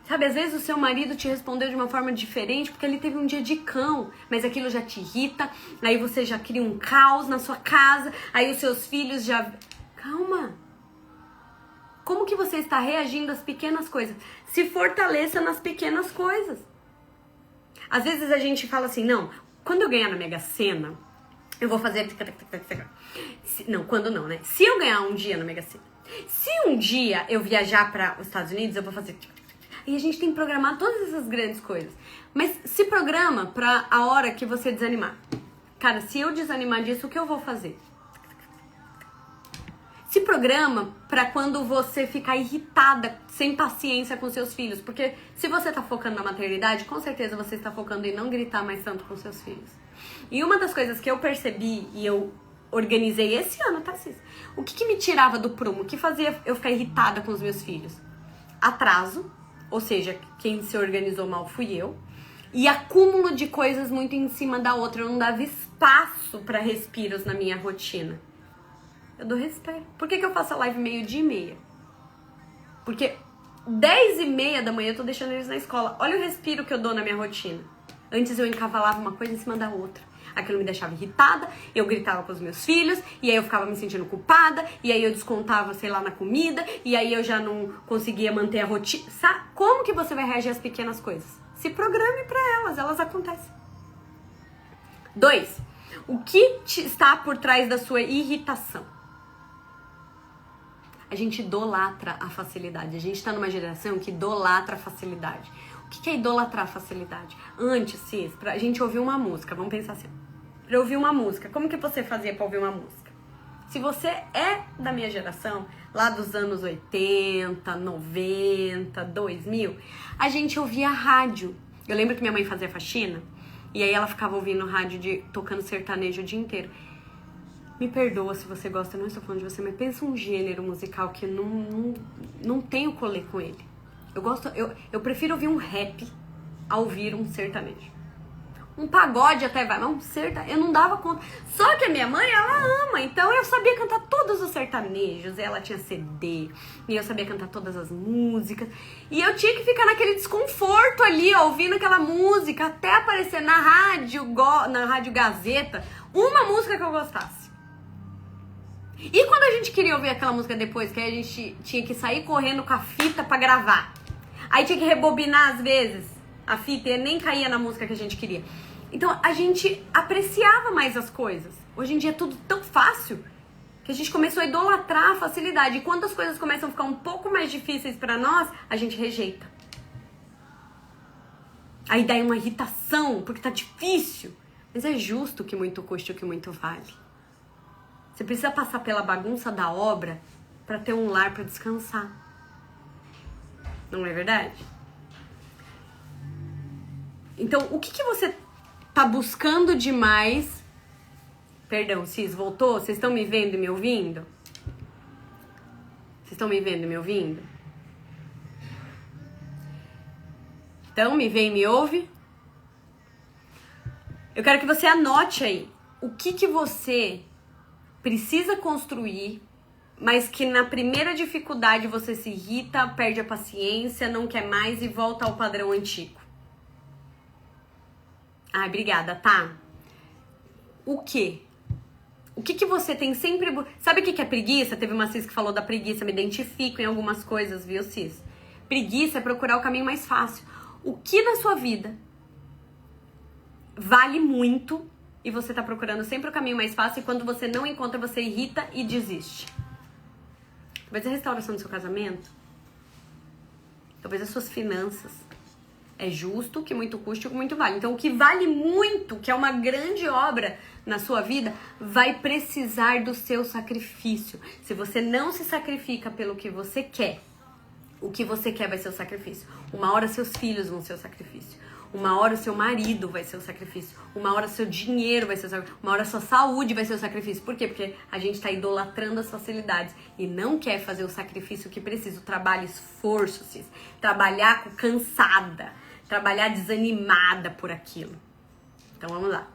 Sabe, às vezes o seu marido te respondeu de uma forma diferente porque ele teve um dia de cão, mas aquilo já te irrita, aí você já cria um caos na sua casa, aí os seus filhos já... Calma! Como que você está reagindo às pequenas coisas? Se fortaleça nas pequenas coisas. Às vezes a gente fala assim, não, quando eu ganhar na Mega Sena, eu vou fazer... Não, quando não, né? Se eu ganhar um dia na Mega Sena, se um dia eu viajar para os Estados Unidos, eu vou fazer... E a gente tem que programar todas essas grandes coisas. Mas se programa pra a hora que você desanimar. Cara, se eu desanimar disso, o que eu vou fazer? Se programa pra quando você ficar irritada, sem paciência com seus filhos. Porque se você tá focando na maternidade, com certeza você está focando em não gritar mais tanto com seus filhos. E uma das coisas que eu percebi e eu organizei esse ano, tá, Cis? O que me tirava do prumo? O que fazia eu ficar irritada com os meus filhos? Atraso. Ou seja, quem se organizou mal fui eu. E acúmulo de coisas muito em cima da outra. Eu não dava espaço para respiros na minha rotina. Eu dou respiro. Por que eu faço a live 12:30? Porque 10:30 da manhã eu tô deixando eles na escola. Olha o respiro que eu dou na minha rotina. Antes eu encavalava uma coisa em cima da outra. Aquilo me deixava irritada, eu gritava com os meus filhos, e aí eu ficava me sentindo culpada, e aí eu descontava, sei lá, na comida, e aí eu já não conseguia manter a rotina. Sabe? Como que você vai reagir às pequenas coisas? Se programe pra elas acontecem. 2. O que está por trás da sua irritação? A gente idolatra a facilidade. A gente tá numa geração que idolatra a facilidade. O que é idolatrar a facilidade? Antes, Cis, pra gente ouvir uma música, vamos pensar assim. Pra ouvir uma música, como que você fazia pra ouvir uma música? Se você é da minha geração, lá dos anos 80, 90, 2000, a gente ouvia rádio. Eu lembro que minha mãe fazia faxina, e aí ela ficava ouvindo rádio tocando sertanejo o dia inteiro. Me perdoa se você gosta, não estou falando de você, mas pensa um gênero musical que não tenho colê com ele. Eu prefiro ouvir um rap a ouvir um sertanejo. Um pagode até vai, mas um sertanejo, eu não dava conta. Só que a minha mãe, ela ama, então eu sabia cantar todos os sertanejos, ela tinha CD, e eu sabia cantar todas as músicas. E eu tinha que ficar naquele desconforto ali, ó, ouvindo aquela música, até aparecer na rádio Gazeta, uma música que eu gostasse. E quando a gente queria ouvir aquela música depois, que a gente tinha que sair correndo com a fita pra gravar. Aí tinha que rebobinar às vezes a fita e nem caía na música que a gente queria. Então a gente apreciava mais as coisas. Hoje em dia é tudo tão fácil que a gente começou a idolatrar a facilidade. E quando as coisas começam a ficar um pouco mais difíceis pra nós, a gente rejeita. Aí dá uma irritação, porque tá difícil. Mas é justo que muito custe o que muito vale. Você precisa passar pela bagunça da obra pra ter um lar pra descansar. Não é verdade? Então, o que você tá buscando demais? Perdão, Cis, voltou? Vocês estão me vendo e me ouvindo? Vocês estão me vendo e me ouvindo? Então, me vê e me ouve? Eu quero que você anote aí o que você precisa construir, mas que na primeira dificuldade você se irrita, perde a paciência, não quer mais e volta ao padrão antigo. Ai, obrigada, tá? O quê? O que você tem sempre... Sabe o que é preguiça? Teve uma Cis que falou da preguiça, me identifico em algumas coisas, viu, Cis? Preguiça é procurar o caminho mais fácil. O que na sua vida vale muito e você tá procurando sempre o caminho mais fácil e quando você não encontra, você irrita e desiste? Talvez a restauração do seu casamento, talvez as suas finanças. É justo que muito custe o que muito vale. Então, o que vale muito, que é uma grande obra na sua vida, vai precisar do seu sacrifício. Se você não se sacrifica pelo que você quer, o que você quer vai ser o sacrifício. Uma hora seus filhos vão ser o sacrifício. Uma hora o seu marido vai ser o sacrifício. Uma hora seu dinheiro vai ser o sacrifício. Uma hora sua saúde vai ser o sacrifício. Por quê? Porque a gente tá idolatrando as facilidades e não quer fazer o sacrifício que precisa. O trabalho, esforço, cis. Trabalhar cansada. Trabalhar desanimada por aquilo. Então vamos lá.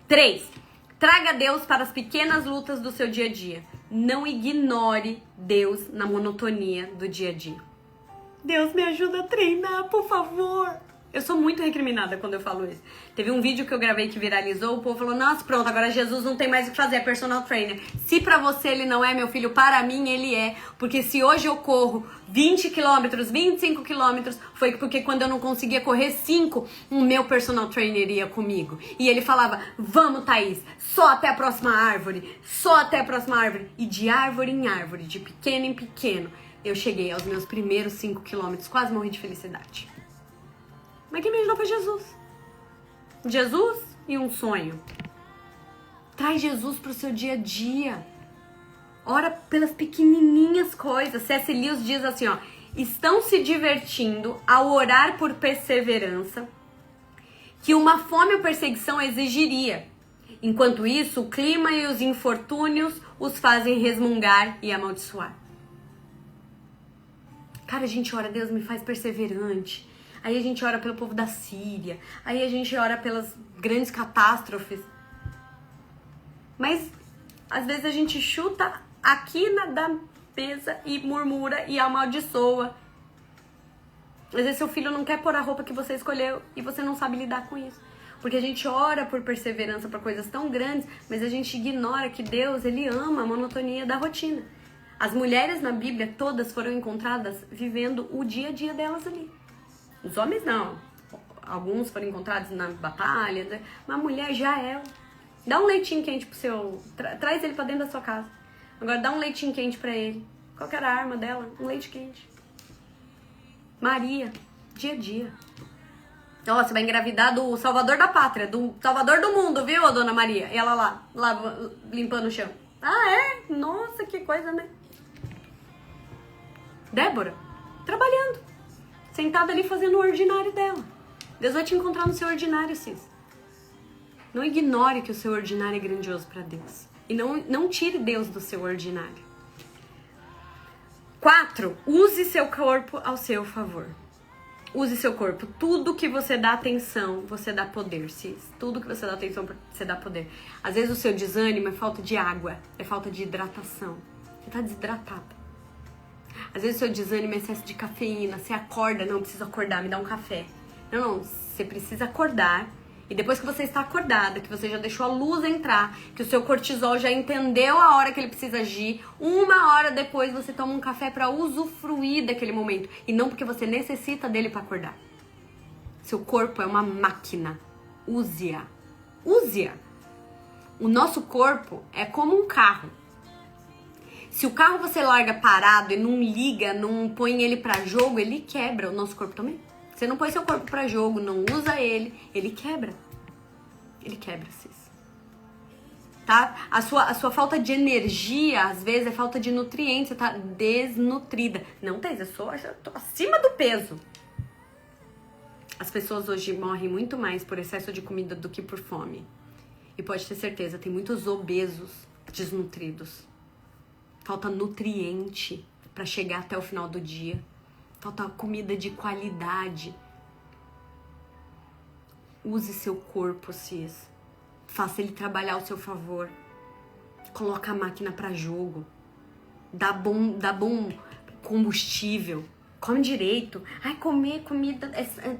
3. Traga Deus para as pequenas lutas do seu dia a dia. Não ignore Deus na monotonia do dia a dia. Deus, me ajuda a treinar, por favor. Eu sou muito recriminada quando eu falo isso. Teve um vídeo que eu gravei que viralizou, o povo falou, nossa, pronto, agora Jesus não tem mais o que fazer, é personal trainer. Se pra você ele não é, meu filho, para mim ele é. Porque se hoje eu corro 20 quilômetros, 25 quilômetros, foi porque quando eu não conseguia correr 5, o meu personal trainer ia comigo. E ele falava, vamos, Thaís, só até a próxima árvore, só até a próxima árvore. E de árvore em árvore, de pequeno em pequeno, eu cheguei aos meus primeiros 5 quilômetros, quase morri de felicidade. Mas quem me ajudou foi Jesus. Jesus e um sonho. Traz Jesus pro seu dia a dia. Ora pelas pequenininhas coisas. C.S. Lewis diz assim, ó. Estão se divertindo ao orar por perseverança que uma fome ou perseguição exigiria. Enquanto isso, o clima e os infortúnios os fazem resmungar e amaldiçoar. Cara, a gente ora, Deus me faz perseverante. Aí a gente ora pelo povo da Síria. Aí a gente ora pelas grandes catástrofes. Mas, às vezes, a gente chuta a quina da mesa e murmura e amaldiçoa. Às vezes, seu filho não quer pôr a roupa que você escolheu e você não sabe lidar com isso. Porque a gente ora por perseverança para coisas tão grandes, mas a gente ignora que Deus, Ele ama a monotonia da rotina. As mulheres na Bíblia, todas foram encontradas vivendo o dia a dia delas ali. Os homens não. Alguns foram encontrados na batalha, né? Mas a mulher já é. Dá um leitinho quente pro seu... Traz ele pra dentro da sua casa. Agora dá um leitinho quente pra ele. Qual que era a arma dela? Um leite quente. Maria, dia a dia. Ó, você vai engravidar do salvador da pátria, do salvador do mundo, viu, dona Maria? E ela lá limpando o chão. Ah, é? Nossa, que coisa, né? Débora, trabalhando. Sentada ali fazendo o ordinário dela. Deus vai te encontrar no seu ordinário, cis. Não ignore que o seu ordinário é grandioso para Deus. E não tire Deus do seu ordinário. 4. Use seu corpo ao seu favor. Use seu corpo. Tudo que você dá atenção, você dá poder, Cis. Tudo que você dá atenção, você dá poder. Às vezes o seu desânimo é falta de água, é falta de hidratação. Você tá desidratada. Às vezes o seu desânimo é excesso de cafeína. Você acorda, não, preciso acordar, me dá um café. Não, você precisa acordar. E depois que você está acordada, que você já deixou a luz entrar, que o seu cortisol já entendeu a hora que ele precisa agir, 1 hora depois você toma um café para usufruir daquele momento. E não porque você necessita dele para acordar. Seu corpo é uma máquina. Use-a. Use-a. O nosso corpo é como um carro. Se o carro você larga parado e não liga, não põe ele para jogo, ele quebra. O nosso corpo também. Você não põe seu corpo pra jogo, não usa ele quebra. Ele quebra, Cis. Tá? A sua falta de energia, às vezes, é falta de nutrientes. Você tá desnutrida. Não, Thais, eu tô acima do peso. As pessoas hoje morrem muito mais por excesso de comida do que por fome. E pode ter certeza, tem muitos obesos desnutridos. Falta nutriente pra chegar até o final do dia. Falta comida de qualidade. Use seu corpo, Cis. Faça ele trabalhar ao seu favor. Coloca a máquina pra jogo. Dá bom combustível. Come direito. Ai, comer comida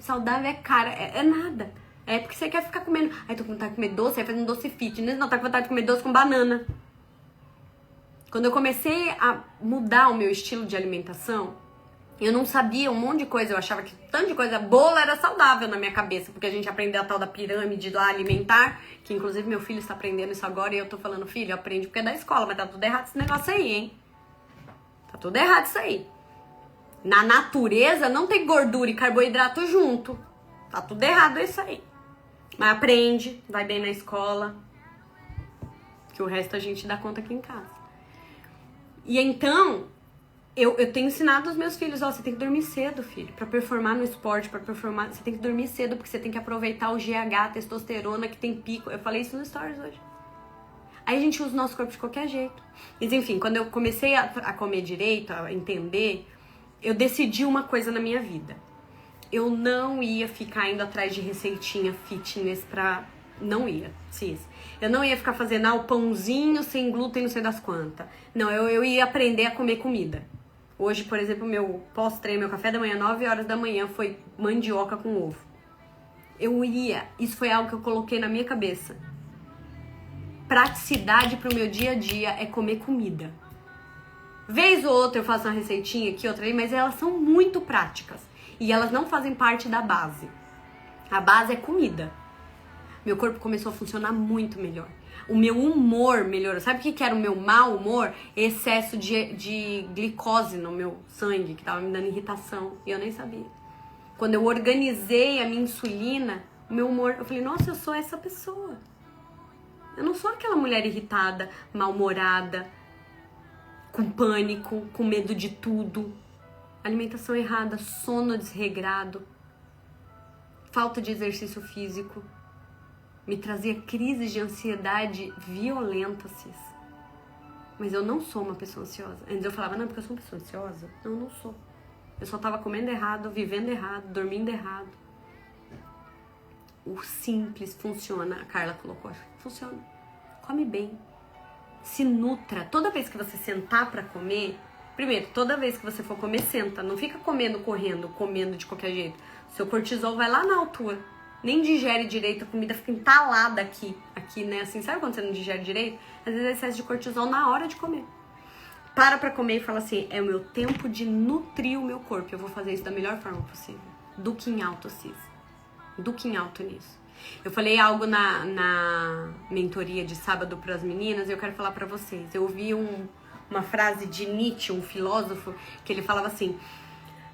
saudável é cara. É nada. É porque você quer ficar comendo. Ai, tô com vontade de comer doce, aí faz um doce fitness. Não, tá com vontade de comer doce com banana. Quando eu comecei a mudar o meu estilo de alimentação, eu não sabia um monte de coisa, eu achava que tanto de coisa, bolo era saudável na minha cabeça, porque a gente aprendeu a tal da pirâmide lá alimentar, que inclusive meu filho está aprendendo isso agora e eu tô falando, filho, aprende porque é da escola, mas tá tudo errado esse negócio aí, hein? Tá tudo errado isso aí. Na natureza não tem gordura e carboidrato junto. Tá tudo errado isso aí. Mas aprende, vai bem na escola, que o resto a gente dá conta aqui em casa. E então, eu tenho ensinado aos meus filhos, ó, você tem que dormir cedo, filho, pra performar no esporte, pra performar, você tem que dormir cedo, porque você tem que aproveitar o GH, a testosterona que tem pico. Eu falei isso nos stories hoje. Aí a gente usa o nosso corpo de qualquer jeito. Mas enfim, quando eu comecei a comer direito, a entender, eu decidi uma coisa na minha vida. Eu não ia ficar indo atrás de receitinha fitness pra... Não ia, Cis. Eu não ia ficar fazendo o pãozinho sem glúten, não sei das quantas. Não, eu ia aprender a comer comida. Hoje, por exemplo, meu pós-treino, meu café da manhã, 9 horas da manhã, foi mandioca com ovo. Isso foi algo que eu coloquei na minha cabeça. Praticidade pro meu dia a dia é comer comida. Vez ou outra eu faço uma receitinha aqui, outra ali, mas elas são muito práticas. E elas não fazem parte da base. A base é comida. Meu corpo começou a funcionar muito melhor. O meu humor melhorou. Sabe o que era o meu mau humor? Excesso de glicose no meu sangue, que tava me dando irritação. E eu nem sabia. Quando eu organizei a minha insulina, o meu humor... Eu falei, nossa, eu sou essa pessoa. Eu não sou aquela mulher irritada, mal-humorada, com pânico, com medo de tudo. Alimentação errada, sono desregrado, falta de exercício físico. Me trazia crises de ansiedade violentas, Cis. Mas eu não sou uma pessoa ansiosa. Antes eu falava, não, porque eu sou uma pessoa ansiosa. Não, não sou. Eu só tava comendo errado, vivendo errado, dormindo errado. O simples funciona. A Carla colocou, funciona. Come bem. Se nutra. Toda vez que você sentar pra comer... Primeiro, toda vez que você for comer, senta. Não fica comendo, correndo, comendo de qualquer jeito. Seu cortisol vai lá na altura. Nem digere direito, a comida fica entalada aqui, né, assim, sabe quando você não digere direito? Às vezes é excesso de cortisol na hora de comer. Para pra comer e fala assim, é o meu tempo de nutrir o meu corpo, eu vou fazer isso da melhor forma possível. Duque em alto, Cis. Duque em alto nisso. Eu falei algo na mentoria de sábado pras meninas e eu quero falar pra vocês. Eu ouvi uma frase de Nietzsche, um filósofo, que ele falava assim...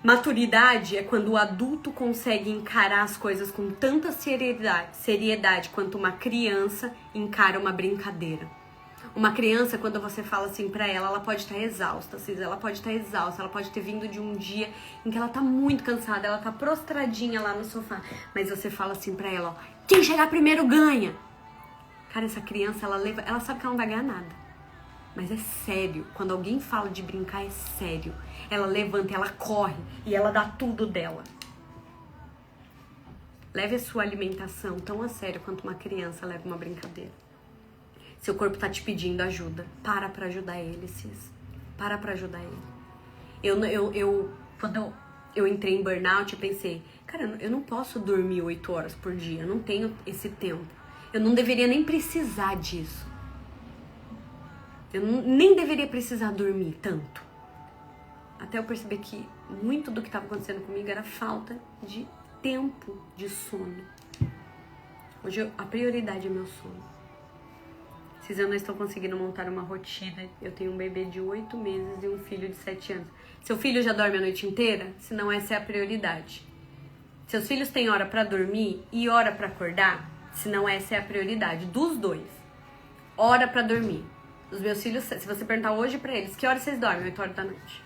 Maturidade é quando o adulto consegue encarar as coisas com tanta seriedade quanto uma criança encara uma brincadeira. Uma criança, quando você fala assim pra ela, ela pode estar exausta, Cis, ela pode estar exausta, ela pode ter vindo de um dia em que ela tá muito cansada, ela tá prostradinha lá no sofá, mas você fala assim pra ela, ó, quem chegar primeiro ganha. Cara, essa criança, ela sabe que ela não vai ganhar nada. Mas é sério, quando alguém fala de brincar, é sério. Ela levanta, ela corre e ela dá tudo dela. Leve a sua alimentação tão a sério quanto uma criança leva uma brincadeira. Seu corpo tá te pedindo ajuda. Para pra ajudar ele, Cis. Para pra ajudar ele. Quando eu entrei em burnout, eu pensei, cara, eu não posso dormir 8 horas por dia. Eu não tenho esse tempo. Eu não deveria nem precisar disso. Nem deveria precisar dormir tanto. Até eu perceber que muito do que estava acontecendo comigo era falta de tempo de sono. Hoje a prioridade é meu sono. Se eu não estou conseguindo montar uma rotina, eu tenho um bebê de 8 meses e um filho de 7 anos. Seu filho já dorme a noite inteira? Senão essa é a prioridade. Seus filhos têm hora para dormir e hora para acordar? Senão essa é a prioridade dos dois. Hora para dormir. Os meus filhos, se você perguntar hoje para eles, que horas vocês dormem? 8 horas da noite.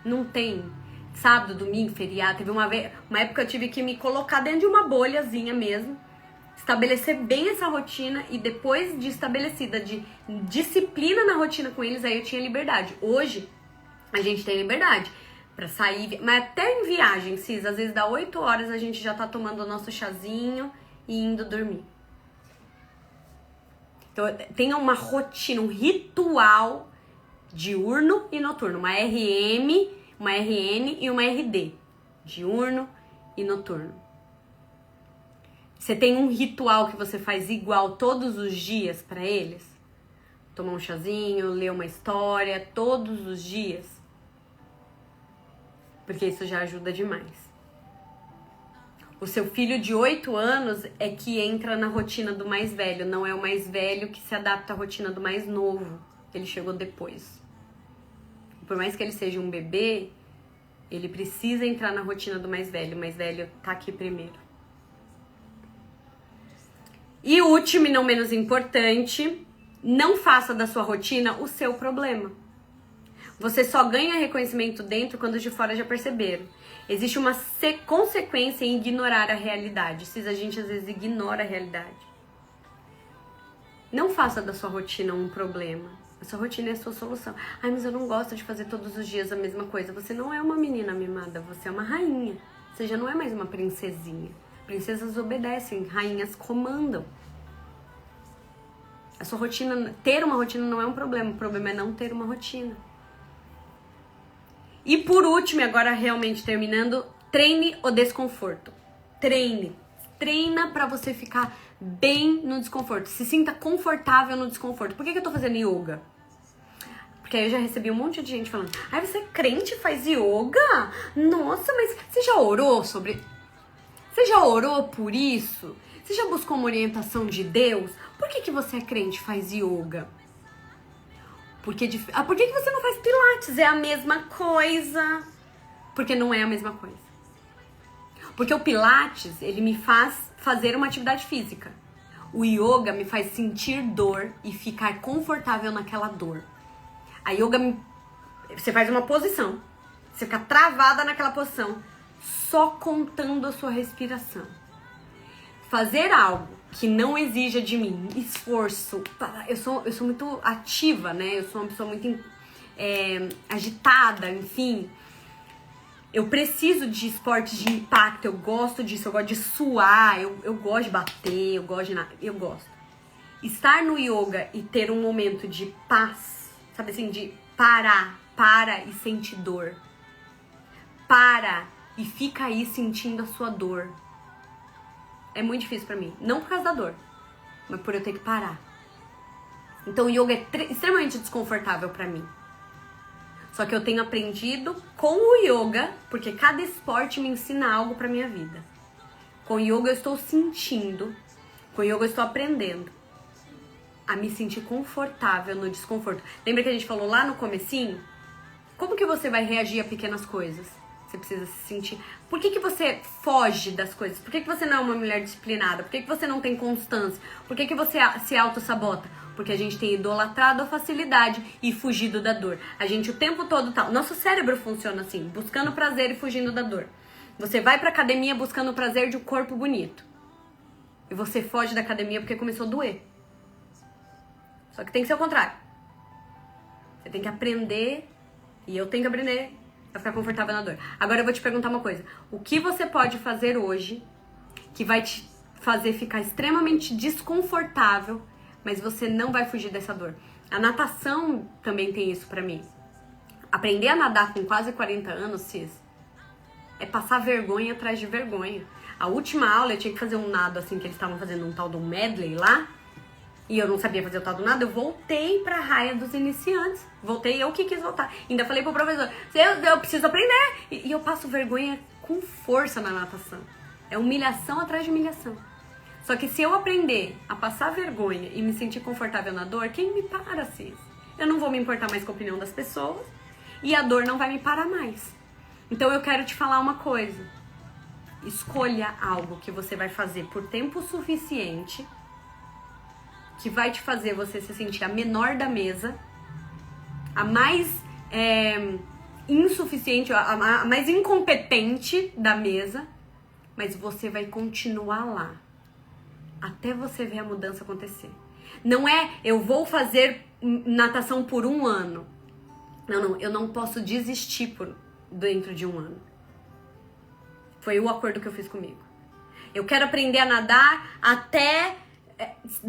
Não tem sábado, domingo, feriado. Teve uma época que eu tive que me colocar dentro de uma bolhazinha mesmo. Estabelecer bem essa rotina e depois de estabelecida, de disciplina na rotina com eles, aí eu tinha liberdade. Hoje, a gente tem liberdade pra sair, mas até em viagem, Cis, às vezes dá 8 horas a gente já tá tomando o nosso chazinho e indo dormir. Então, tenha uma rotina, um ritual diurno e noturno, uma RM, uma RN e uma RD, diurno e noturno. Você tem um ritual que você faz igual todos os dias pra eles? Tomar um chazinho, ler uma história todos os dias? Porque isso já ajuda demais. O seu filho de 8 anos é que entra na rotina do mais velho, não é o mais velho que se adapta à rotina do mais novo. Ele chegou depois. Por mais que ele seja um bebê, ele precisa entrar na rotina do mais velho. O mais velho tá aqui primeiro. E último e não menos importante, não faça da sua rotina o seu problema. Você só ganha reconhecimento dentro quando os de fora já perceberam. Existe uma consequência em ignorar a realidade. A gente às vezes ignora a realidade. Não faça da sua rotina um problema. A sua rotina é a sua solução. Ai, mas eu não gosto de fazer todos os dias a mesma coisa. Você não é uma menina mimada, você é uma rainha. Você já não é mais uma princesinha. Princesas obedecem, rainhas comandam. A sua rotina, ter uma rotina não é um problema, o problema é não ter uma rotina. E por último, agora realmente terminando, treine o desconforto. Treina pra você ficar bem no desconforto. Se sinta confortável no desconforto. Por que eu tô fazendo yoga? Porque aí eu já recebi um monte de gente falando, ai, você é crente e faz yoga? Nossa, mas você já orou sobre... Você já orou por isso? Você já buscou uma orientação de Deus? Por que você é crente e faz yoga? Por que você não faz pilates? É a mesma coisa. Porque não é a mesma coisa. Porque o pilates, ele me faz fazer uma atividade física. O yoga me faz sentir dor e ficar confortável naquela dor. A yoga, você faz uma posição. Você fica travada naquela posição, só contando a sua respiração. Fazer algo que não exija de mim esforço. Eu sou muito ativa, né? Eu sou uma pessoa muito agitada, enfim. Eu preciso de esportes de impacto, eu gosto disso, eu gosto de suar, eu gosto de bater, eu gosto. Estar no yoga e ter um momento de paz, sabe assim, de para e sentir dor. Para e fica aí sentindo a sua dor. É muito difícil pra mim. Não por causa da dor, mas por eu ter que parar. Então o yoga é extremamente desconfortável pra mim. Só que eu tenho aprendido com o yoga, porque cada esporte me ensina algo pra minha vida. Com o yoga eu estou sentindo, com o yoga eu estou aprendendo a me sentir confortável no desconforto. Lembra que a gente falou lá no comecinho? Como que você vai reagir a pequenas coisas? Você precisa se sentir... Por que você foge das coisas? Por que você não é uma mulher disciplinada? Por que você não tem constância? Por que você se auto-sabota? Porque a gente tem idolatrado a facilidade e fugido da dor. A gente o tempo todo tá... Nosso cérebro funciona assim, buscando prazer e fugindo da dor. Você vai pra academia buscando o prazer de um corpo bonito. E você foge da academia porque começou a doer. Só que tem que ser o contrário. Você tem que aprender, e eu tenho que aprender a ficar confortável na dor. Agora eu vou te perguntar uma coisa. O que você pode fazer hoje que vai te fazer ficar extremamente desconfortável, mas você não vai fugir dessa dor. A natação também tem isso pra mim. Aprender a nadar com quase 40 anos, Cis, é passar vergonha atrás de vergonha. A última aula eu tinha que fazer um nado assim, que eles estavam fazendo um tal do medley lá, e eu não sabia fazer o tal do nado, eu voltei pra raia dos iniciantes. Voltei, eu que quis voltar. Ainda falei pro professor, eu preciso aprender. E eu passo vergonha com força na natação. É humilhação atrás de humilhação. Só que se eu aprender a passar vergonha e me sentir confortável na dor, quem me para, Cis? Eu não vou me importar mais com a opinião das pessoas e a dor não vai me parar mais. Então eu quero te falar uma coisa. Escolha algo que você vai fazer por tempo suficiente, que vai te fazer você se sentir a menor da mesa, a mais insuficiente, a mais incompetente da mesa, mas você vai continuar lá até você ver a mudança acontecer. Não é, eu vou fazer natação por 1 ano. Não, eu não posso desistir dentro de 1 ano. Foi o acordo que eu fiz comigo. Eu quero aprender a nadar até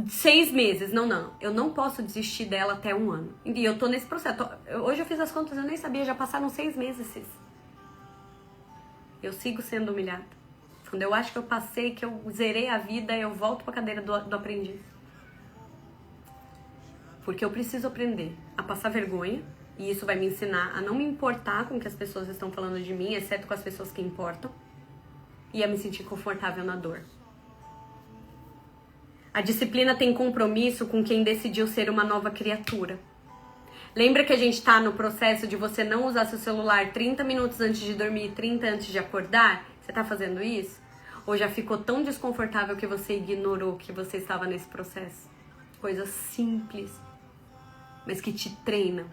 6 meses. Não. Eu não posso desistir dela até 1 ano. E eu tô nesse processo. Hoje eu fiz as contas, eu nem sabia. Já passaram 6 meses, Cis. Eu sigo sendo humilhada. Quando eu acho que eu passei, que eu zerei a vida, eu volto pra cadeira do aprendiz. Porque eu preciso aprender a passar vergonha. E isso vai me ensinar a não me importar com o que as pessoas estão falando de mim, exceto com as pessoas que importam. E a me sentir confortável na dor. A disciplina tem compromisso com quem decidiu ser uma nova criatura. Lembra que a gente tá no processo de você não usar seu celular 30 minutos antes de dormir e 30 antes de acordar? Você tá fazendo isso? Ou já ficou tão desconfortável que você ignorou que você estava nesse processo? Coisas simples, mas que te treinam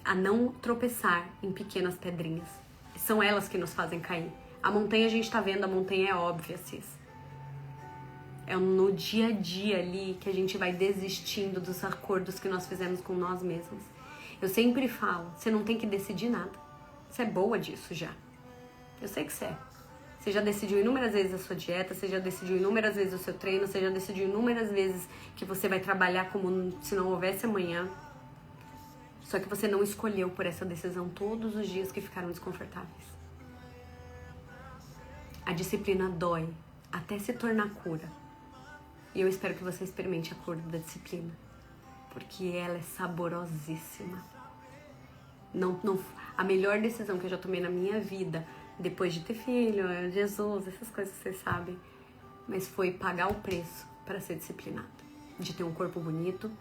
a não tropeçar em pequenas pedrinhas. São elas que nos fazem cair. A montanha a gente tá vendo, a montanha é óbvia, Cis. É no dia a dia ali que a gente vai desistindo dos acordos que nós fizemos com nós mesmos. Eu sempre falo, você não tem que decidir nada. Você é boa disso já. Eu sei que você é. Você já decidiu inúmeras vezes a sua dieta, você já decidiu inúmeras vezes o seu treino, você já decidiu inúmeras vezes que você vai trabalhar como se não houvesse amanhã. Só que você não escolheu por essa decisão todos os dias que ficaram desconfortáveis. A disciplina dói até se tornar cura. E eu espero que você experimente a cura da disciplina. Porque ela é saborosíssima. A melhor decisão que eu já tomei na minha vida, depois de ter filho, Jesus, essas coisas vocês sabem. Mas foi pagar o preço para ser disciplinado. De ter um corpo bonito,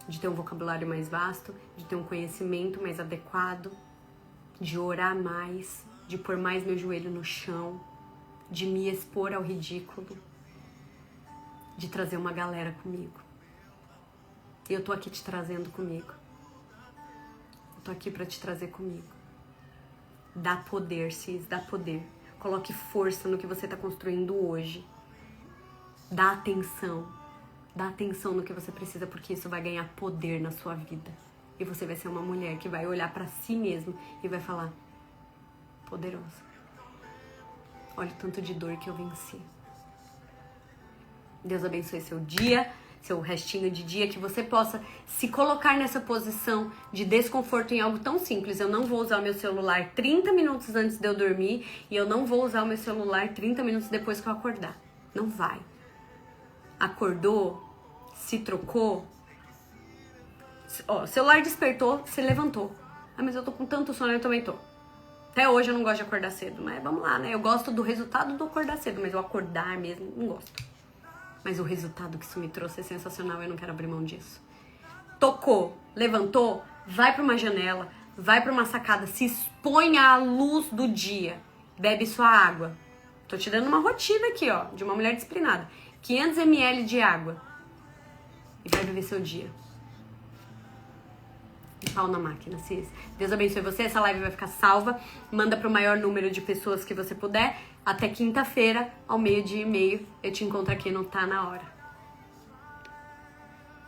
de ter um vocabulário mais vasto, de ter um conhecimento mais adequado, de orar mais, de pôr mais meu joelho no chão, de me expor ao ridículo, de trazer uma galera comigo. E eu tô aqui te trazendo comigo. Eu tô aqui pra te trazer comigo. Dá poder, Cis, dá poder. Coloque força no que você tá construindo hoje. Dá atenção no que você precisa, porque isso vai ganhar poder na sua vida. E você vai ser uma mulher que vai olhar pra si mesma e vai falar: poderosa. Olha o tanto de dor que eu venci. Deus abençoe seu dia, seu restinho de dia, que você possa se colocar nessa posição de desconforto em algo tão simples. Eu não vou usar o meu celular 30 minutos antes de eu dormir e eu não vou usar o meu celular 30 minutos depois que eu acordar. Não vai. Acordou, se trocou. Ó, o celular despertou, você levantou. Ah, mas eu tô com tanto sono, eu também tô. Até hoje eu não gosto de acordar cedo, mas vamos lá, né? Eu gosto do resultado do acordar cedo, mas o acordar mesmo, não gosto. Mas o resultado que isso me trouxe é sensacional, eu não quero abrir mão disso. Tocou, levantou, vai pra uma janela, vai pra uma sacada, se expõe à luz do dia, bebe sua água. Tô te dando uma rotina aqui, ó, de uma mulher disciplinada. 500 ml de água. E vai viver seu dia. Pau na máquina, Cis. Deus abençoe você. Essa live vai ficar salva. Manda pro maior número de pessoas que você puder. Até quinta-feira, ao 12:30, eu te encontro aqui no Tá Na Hora.